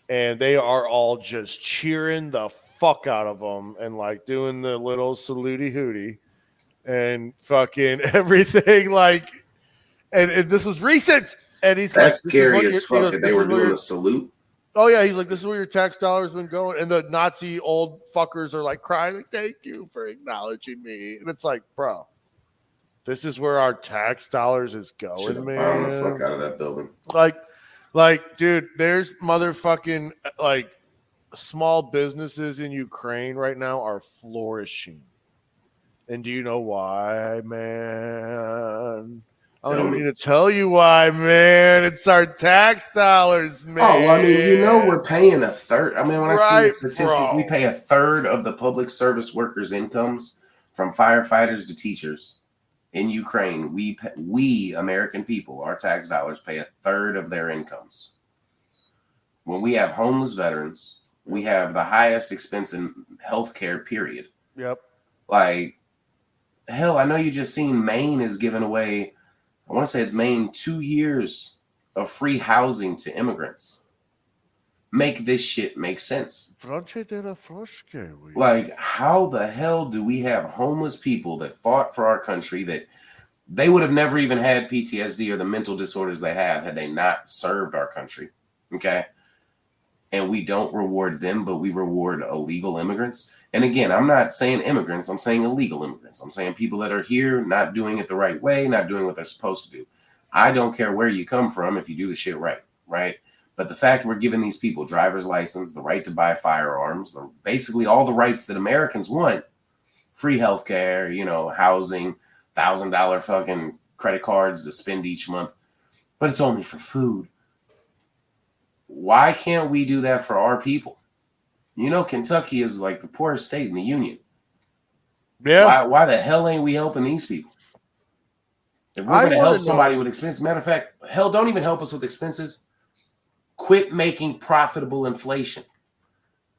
And they are all just cheering the fuck out of them and like doing the little saluty hootie. And fucking everything, like, and this was recent. And he's that's like, scary as fuck that they were doing a salute. Oh yeah, he's like, this is where your tax dollars been going, and the Nazi old fuckers are like crying, like, thank you for acknowledging me. And it's like, bro, this is where our tax dollars is going, man. Bomb the fuck out of that building. Like, dude, there's motherfucking like small businesses in Ukraine right now are flourishing. And do you know why, man? I don't need to tell you why, man. It's our tax dollars, man. Oh, well, I mean, you know, we're paying a third. I mean, when I see the statistic, we pay a third of the public service workers' incomes, from firefighters to teachers in Ukraine. We American people, our tax dollars pay a third of their incomes. When we have homeless veterans, we have the highest expense in healthcare, period. Yep. Like, hell, I know you just seen Maine is giving away, I want to say it's Maine, 2 years of free housing to immigrants. Make this shit make sense. Like, how the hell do we have homeless people that fought for our country that they would have never even had PTSD or the mental disorders they have had they not served our country? Okay. And we don't reward them, but we reward illegal immigrants. And again, I'm not saying immigrants. I'm saying illegal immigrants. I'm saying people that are here not doing it the right way, not doing what they're supposed to do. I don't care where you come from if you do the shit right, right? But the fact we're giving these people driver's license, the right to buy firearms, basically all the rights that Americans want, free healthcare, you know, housing, $1,000 fucking credit cards to spend each month, but it's only for food. Why can't we do that for our people? You know, Kentucky is like the poorest state in the union. Yeah. Why the hell ain't we helping these people? If we're I going to wanna help somebody know- with expenses, matter of fact, hell, don't even help us with expenses. Quit making profitable inflation.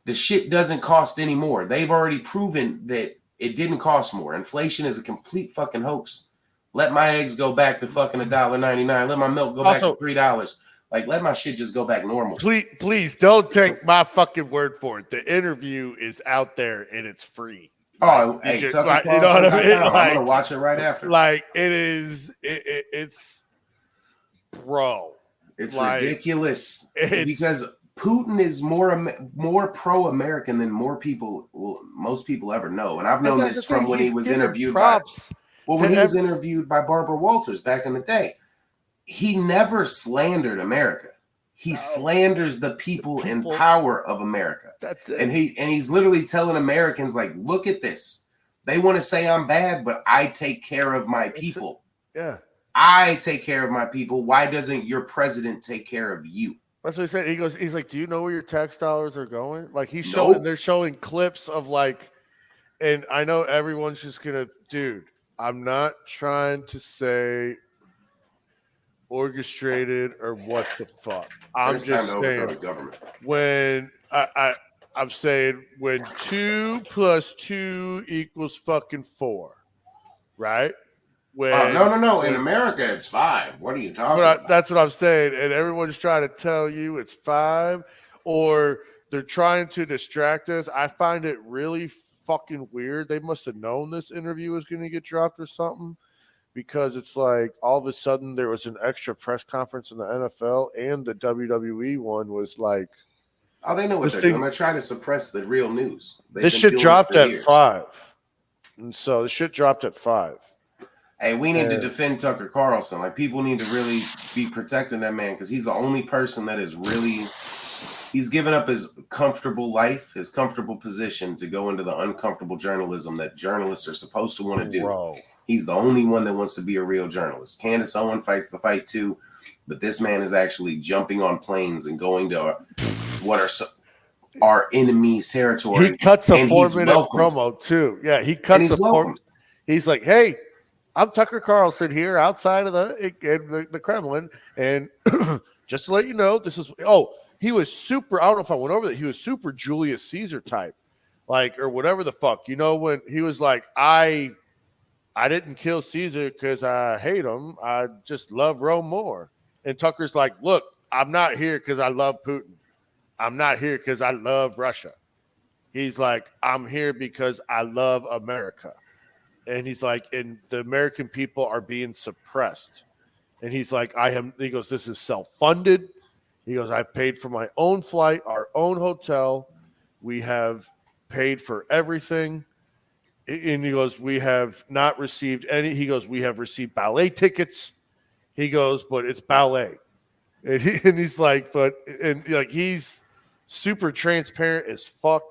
The shit doesn't cost anymore. They've already proven that it didn't cost more. Inflation is a complete fucking hoax. Let my eggs go back to fucking $1.99. Let my milk go back to $3. Like, let my shit just go back normal. Please don't take my fucking word for it. The interview is out there and it's free. Oh, hey, you know what I mean? TuckerCarlson.com. I'm gonna watch it right after. Like it's bro. It's like, ridiculous because Putin is more pro-American than most people ever know, and I've known this from when he was interviewed when he was interviewed by Barbara Walters back in the day. He never slandered America. He slanders the people in power of America. That's it. And he's literally telling Americans, like, look at this. They want to say I'm bad, but I take care of my people. Yeah. I take care of my people. Why doesn't your president take care of you? That's what he said. He's like, do you know where your tax dollars are going? Like they're showing clips of like, and I know everyone's just gonna, dude, I'm not trying to say orchestrated or what the fuck. I'm just saying the government. When I'm saying when 2 + 2 = fucking 4, right? No. In America, it's 5. What are you talking about? That's what I'm saying. And everyone's trying to tell you it's 5, or they're trying to distract us. I find it really fucking weird. They must have known this interview was going to get dropped or something, because it's like all of a sudden there was an extra press conference in the NFL, and the WWE one was like, oh, they know what they're doing. They're trying to suppress the real news. This shit dropped at 5. And so the shit dropped at 5. Hey, we need to defend Tucker Carlson. Like, people need to really be protecting that man, because he's the only person that is really – he's given up his comfortable life, his comfortable position to go into the uncomfortable journalism that journalists are supposed to want to do. Bro. He's the only one that wants to be a real journalist. Candace Owen fights the fight too, but this man is actually jumping on planes and going to what are our enemies' territory. He cuts a 4-minute promo too. Yeah, he cuts a 4. He's like, "Hey, I'm Tucker Carlson here outside of the Kremlin, and just to let you know, this is." Oh, he was super. I don't know if I went over that. He was super Julius Caesar type, like, or whatever the fuck. You know, when he was like, I didn't kill Caesar because I hate him. I just love Rome more. And Tucker's like, look, I'm not here because I love Putin. I'm not here because I love Russia. He's like, I'm here because I love America. And he's like, and the American people are being suppressed. And he's like, he goes, this is self-funded. He goes, I paid for my own flight, our own hotel. We have paid for everything. And he goes, we have not received any. He goes, we have received ballet tickets. He goes, but it's ballet. And he's like, he's super transparent as fuck.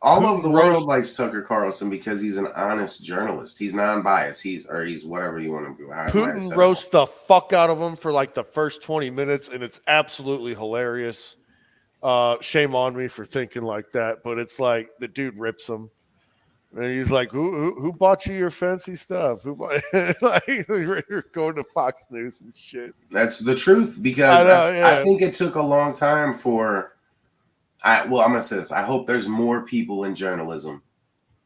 All over the world likes Tucker Carlson because he's an honest journalist. He's non-biased. He's whatever you want to do. Putin roasts the fuck out of him for like the first 20 minutes, and it's absolutely hilarious. Shame on me for thinking like that, but it's like the dude rips him. And he's like, who bought you your fancy stuff? Like, you're going to Fox News and shit. That's the truth, because I think it took a long time for I'm going to say this. I hope there's more people in journalism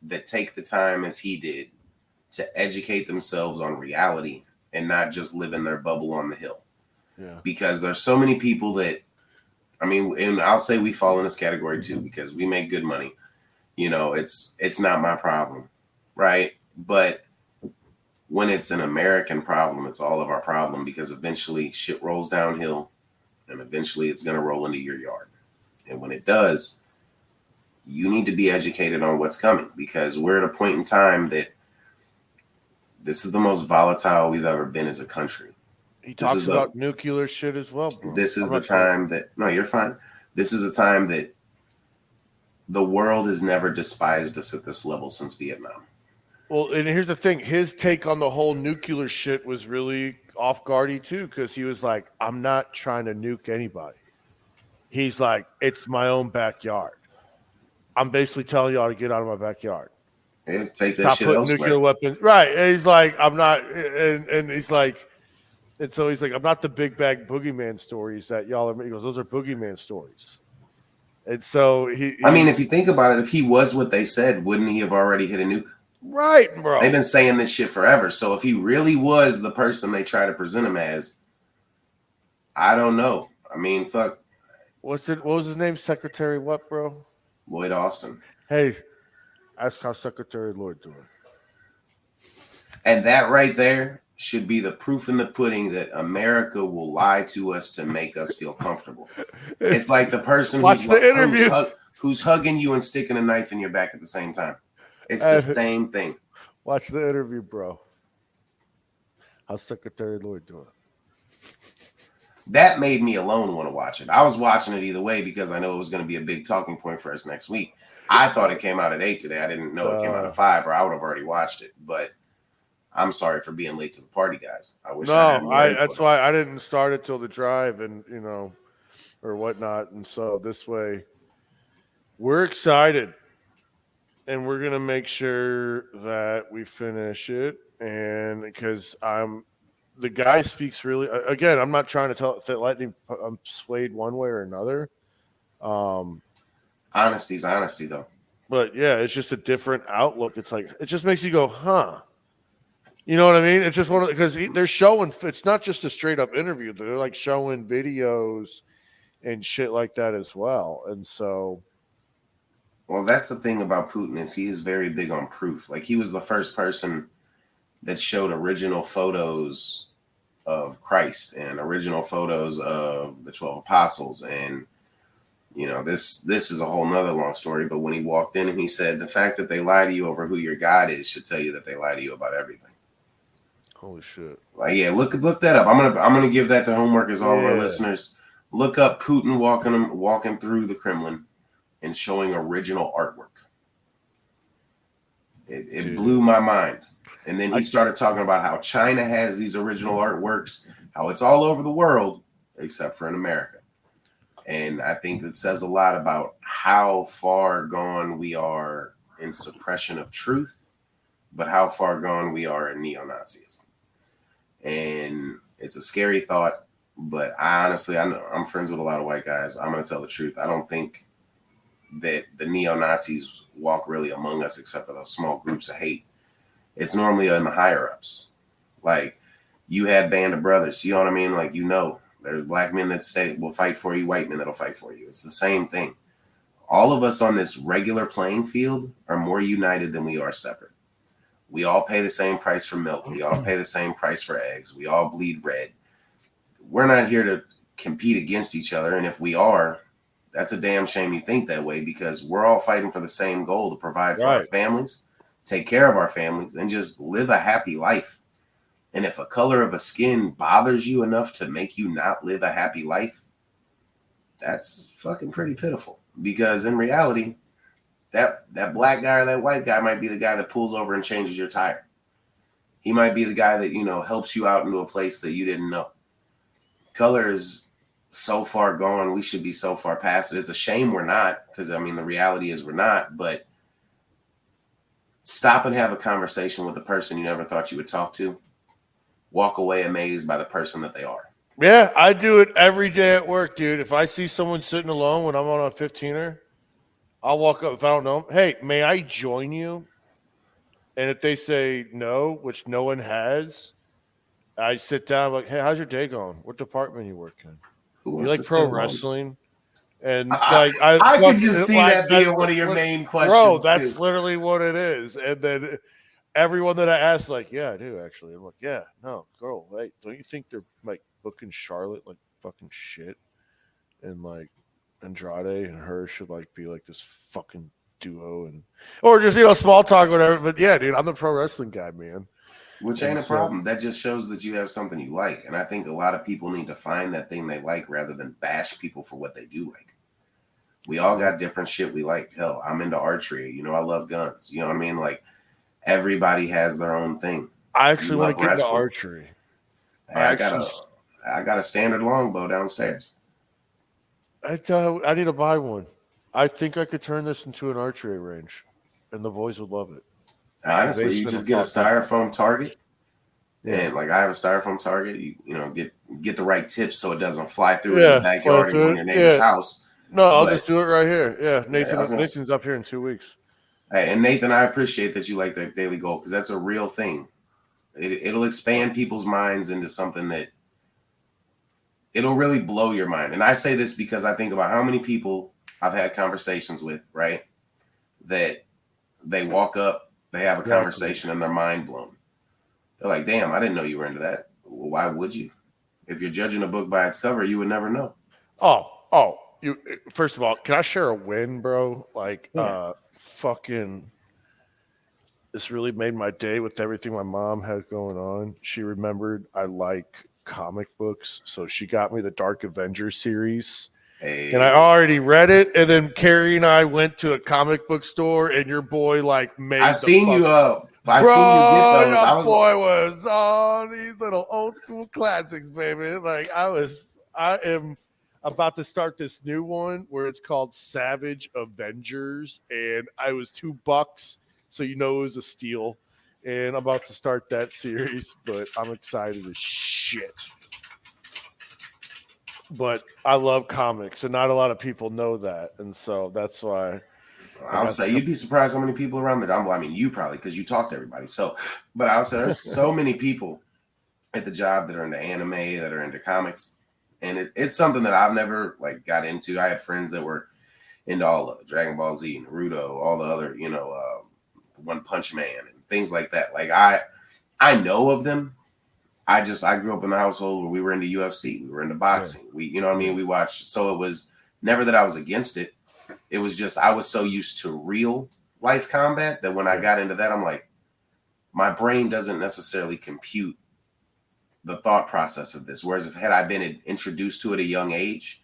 that take the time as he did to educate themselves on reality and not just live in their bubble on the hill. Yeah. Because there's so many people that, I mean, and I'll say we fall in this category too, because we make good money. You know, it's not my problem, right? But when it's an American problem, it's all of our problem, because eventually shit rolls downhill, and eventually it's going to roll into your yard. And when it does, you need to be educated on what's coming, because we're at a point in time that this is the most volatile we've ever been as a country. He talks about nuclear shit as well, bro. This is the time that, no, you're fine. This is a time that the world has never despised us at this level since Vietnam. Well, and here's the thing. His take on the whole nuclear shit was really off-guardy too, because he was like, I'm not trying to nuke anybody. He's like, it's my own backyard. I'm basically telling y'all to get out of my backyard. Yeah, take that Stop shit putting nuclear elsewhere. weapons. Right. And he's like, I'm not. And he's like, and so he's like, I'm not the big bag boogeyman stories that y'all are. He goes, those are boogeyman stories. And so I mean, if you think about it, if he was what they said, wouldn't he have already hit a nuke? right, bro. They've been saying this shit forever. So if he really was the person they try to present him as, I don't know. I mean, fuck. What was his name? Secretary what, bro? Lloyd Austin. Hey, ask how Secretary Lloyd doing. And that right there should be the proof in the pudding that America will lie to us to make us feel comfortable. It's like the person who's hugging you and sticking a knife in your back at the same time. It's the same thing. Watch the interview, bro. How's Secretary Lloyd doing? That made me alone want to watch it. I was watching it either way because I know it was going to be a big talking point for us next week. I thought it came out at 8 today. I didn't know it came out at 5, or I would have already watched it. But I'm sorry for being late to the party, guys. I wish that's why I didn't start it till the drive and or whatnot. And so this way, we're excited, and we're gonna make sure that we finish it. And because the guy speaks really. Again, I'm not trying to let him. I'm swayed one way or another. Honesty's honesty, though. But yeah, it's just a different outlook. It's like it just makes you go, huh? You know what I mean? It's just because they're showing. It's not just a straight up interview. They're like showing videos and shit like that as well. And so, well, that's the thing about Putin is he is very big on proof. Like he was the first person that showed original photos of Christ and original photos of the 12 apostles. And, this is a whole nother long story. But when he walked in and he said, the fact that they lie to you over who your God is should tell you that they lie to you about everything. Holy shit. Like, yeah, look that up. I'm gonna give that to homework as all of our listeners. Look up Putin walking through the Kremlin and showing original artwork. It blew my mind. And then he started talking about how China has these original artworks, how it's all over the world, except for in America. And I think it says a lot about how far gone we are in suppression of truth, but how far gone we are in neo-Nazism. And it's a scary thought, but honestly, I know I'm friends with a lot of white guys. I'm going to tell the truth. I don't think that the neo-Nazis walk really among us except for those small groups of hate. It's normally in the higher ups. Like you had Band of Brothers, you know what I mean? Like, there's black men that will fight for you, white men that'll fight for you. It's the same thing. All of us on this regular playing field are more united than we are separate. We all pay the same price for milk. We all pay the same price for eggs. We all bleed red. We're not here to compete against each other. And if we are, that's a damn shame you think that way because we're all fighting for the same goal to provide for our families, take care of our families, and just live a happy life. And if a color of a skin bothers you enough to make you not live a happy life, that's fucking pretty pitiful. Because in reality, that black guy or that white guy might be the guy that pulls over and changes your tire. He might be the guy that, helps you out into a place that you didn't know. Color is so far gone. We should be so far past it. It's a shame we're not, because, the reality is we're not. But stop and have a conversation with the person you never thought you would talk to. Walk away amazed by the person that they are. Yeah, I do it every day at work, dude. If I see someone sitting alone when I'm on a 15er, I'll walk up if I don't know them. Hey, may I join you? And if they say no, which no one has, I sit down like, hey, how's your day going? What department you work in? You like pro wrestling? And like I could just see that being one of your main questions. Bro, that's literally what it is. And then everyone that I ask, like, yeah, I do actually. I'm like, yeah, no, girl, wait, don't you think they're like booking Charlotte like fucking shit? And like Andrade and her should like be like this fucking duo or just small talk or whatever. But yeah, dude, I'm the pro wrestling guy, man. Which ain't a problem. That just shows that you have something you like. And I think a lot of people need to find that thing they like rather than bash people for what they do like. We all got different shit we like. Hell, I'm into archery. I love guns. You know what I mean? Like everybody has their own thing. I actually want to get into archery. Hey, I got a standard longbow downstairs. I need to buy one. I think I could turn this into an archery range, and the boys would love it. Honestly, you basement just get a apartment. styrofoam target, Yeah. and like I have a styrofoam target. You know get the right tips so it doesn't fly through into the Yeah, fly backyard and go through in it. your neighbor's Yeah. house. No, I'll But just do it right here. Yeah, yeah, I was gonna, Nathan's up here in 2 weeks. hey, and Nathan, I appreciate that you like that daily goal because that's a real thing. It'll expand people's minds into something that it'll really blow your mind. And I say this because I think about how many people I've had conversations with, right? That they walk up, they have a Exactly. conversation, and they're mind blown. They're like, damn, I didn't know you were into that. Well, why would you? If you're judging a book by its cover, you would never know. Oh, you. First of all, can I share a win, bro? Like, Yeah. fucking. This really made my day with everything my mom had going on. She remembered I like comic books, so she got me the Dark Avengers series. Hey, And I already read it, and then Carrie and I went to a comic book store, and your boy like made. I seen you Bro, I seen you get those. your I was boy was on these little old school classics, baby. Like I am about to start this new one where it's called Savage Avengers, and I was $2, so you know it was a steal. And I'm about to start that series, but I'm excited as shit. But I love comics, and not a lot of people know that, and so that's why. I'll say you'd be surprised how many people around the I mean, you probably because you talk to everybody. So, but I'll say there's so many people at the job that are into anime, that are into comics, and it's something that I've never like got into. I had friends that were into all of it, Dragon Ball Z, Naruto, all the other, One Punch Man and things like that. Like I know of them. I grew up in the household where we were into UFC, we were into boxing. We, you know what I mean? We watched. So it was never that I was against it. It was just I was so used to real life combat that when I got into that, I'm like, my brain doesn't necessarily compute the thought process of this. Whereas if had I been introduced to it at a young age,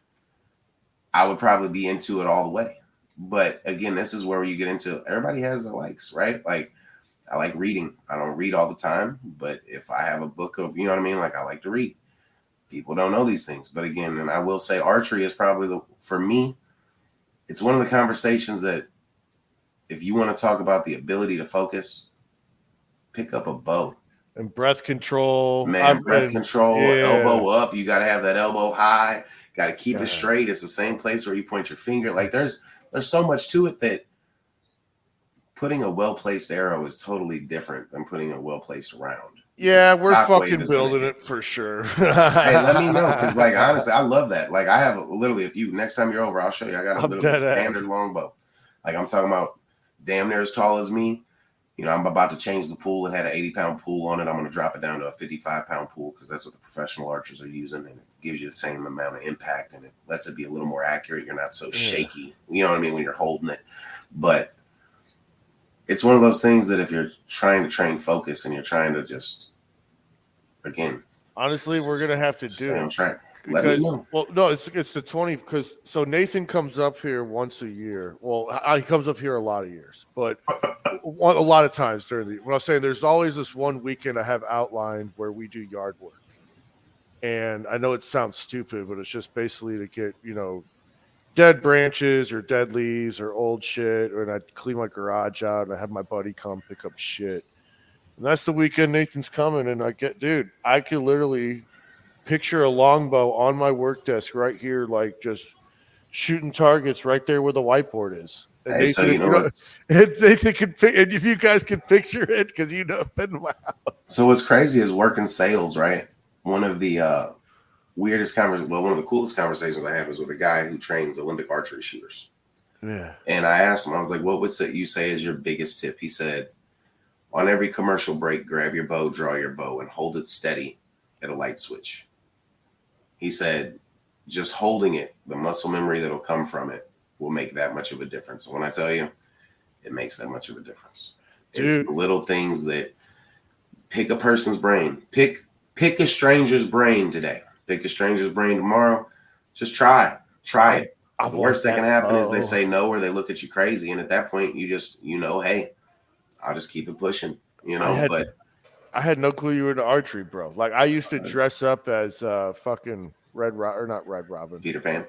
I would probably be into it all the way. But again, this is where you get into everybody has their likes, right? Like I like reading. I don't read all the time, but if I have a book of, you know what I mean? Like I like to read. People don't know these things. But again, and I will say archery is probably for me, it's one of the conversations that if you want to talk about the ability to focus, pick up a bow. And breath control. Man, breath control, elbow up. You got to have that elbow high. Got to keep it straight. It's the same place where you point your finger. Like there's so much to it that putting a well-placed arrow is totally different than putting a well-placed round. Yeah, we're fucking building it for sure. Hey, let me know because, like, honestly, I love that. Like, I have literally, if you next time you're over, I'll show you. I got a little standard longbow. Like, I'm talking about damn near as tall as me. You know, I'm about to change the pool. It had an 80-pound pool on it. I'm going to drop it down to a 55-pound pool because that's what the professional archers are using, and it gives you the same amount of impact and it lets it be a little more accurate. You're not so shaky. You know what I mean when you're holding it, but it's one of those things that if you're trying to train focus and you're trying to just, again, honestly, we're gonna have to do it. Let me know. Well, no, it's the 20 because so Nathan comes up here once a year. Well, he comes up here a lot of years, but a lot of times during the. What I'm saying, there's always this one weekend I have outlined where we do yard work, and I know it sounds stupid, but it's just basically to get dead branches or dead leaves or old shit, and I clean my garage out and I have my buddy come pick up shit. And that's the weekend Nathan's coming, and I could literally picture a longbow on my work desk right here, like just shooting targets right there where the whiteboard is. And hey, Nathan, so you know, Nathan could, and if you guys could picture it, because been in my house. So what's crazy is working sales, right? One of the one of the coolest conversations I had was with a guy who trains Olympic archery shooters. Yeah. And I asked him, I was like, what would you say is your biggest tip? He said, on every commercial break, grab your bow, draw your bow, and hold it steady at a light switch. He said, just holding it, the muscle memory that'll come from it will make that much of a difference. And when I tell you, it makes that much of a difference. Dude. It's the little things that pick a person's brain. Pick a stranger's brain today. Pick a stranger's brain tomorrow. Just try it. The worst that can happen is they say no or they look at you crazy. And at that point, you just, hey, I'll just keep it pushing, I had no clue you were into archery, bro. Like I used to dress up as fucking or not Red Robin. Peter Pan,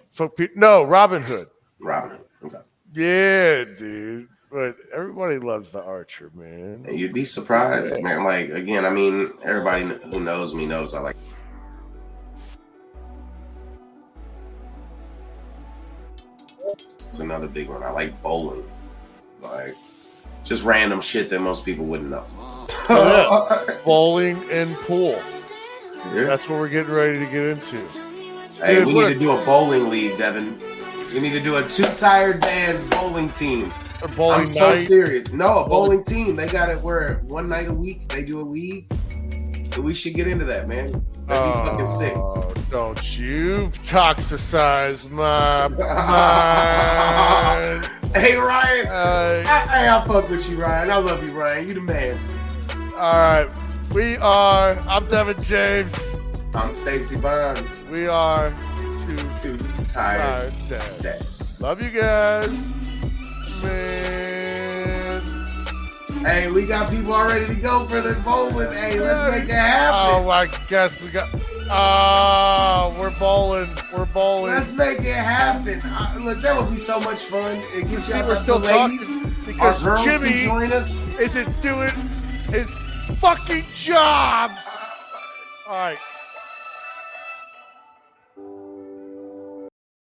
No, Robin Hood. Robin Hood. Okay. Yeah, dude. But everybody loves the Archer, man. And you'd be surprised, man. Like, again, I mean, everybody who knows me knows I like. It's another big one. I like bowling. Like, just random shit that most people wouldn't know. Bowling and pool. Yeah. That's what we're getting ready to get into. Hey, Dude, we need to do a bowling league, Devin. We need to do a two tired dads bowling team. A bowling I'm so night. serious. No, a bowling team. They got it where one night a week they do a league. And we should get into that, man. That'd be fucking sick. Don't you toxicize my mind. Hey, Ryan. I fuck with you, Ryan. I love you, Ryan. You the man. All right. I'm Devin James. I'm Stacey Bonds. We are Two tired dads. dads. Love you guys. Man. Hey, we got people all ready to go for the bowling. Hey, let's make it happen. Oh, I guess we got. Oh, we're bowling. We're bowling. Let's make it happen. Look, that would be so much fun. It gets you See, out we're the still ladies. talking Our because girls Jimmy can join us. isn't doing his fucking job. All right.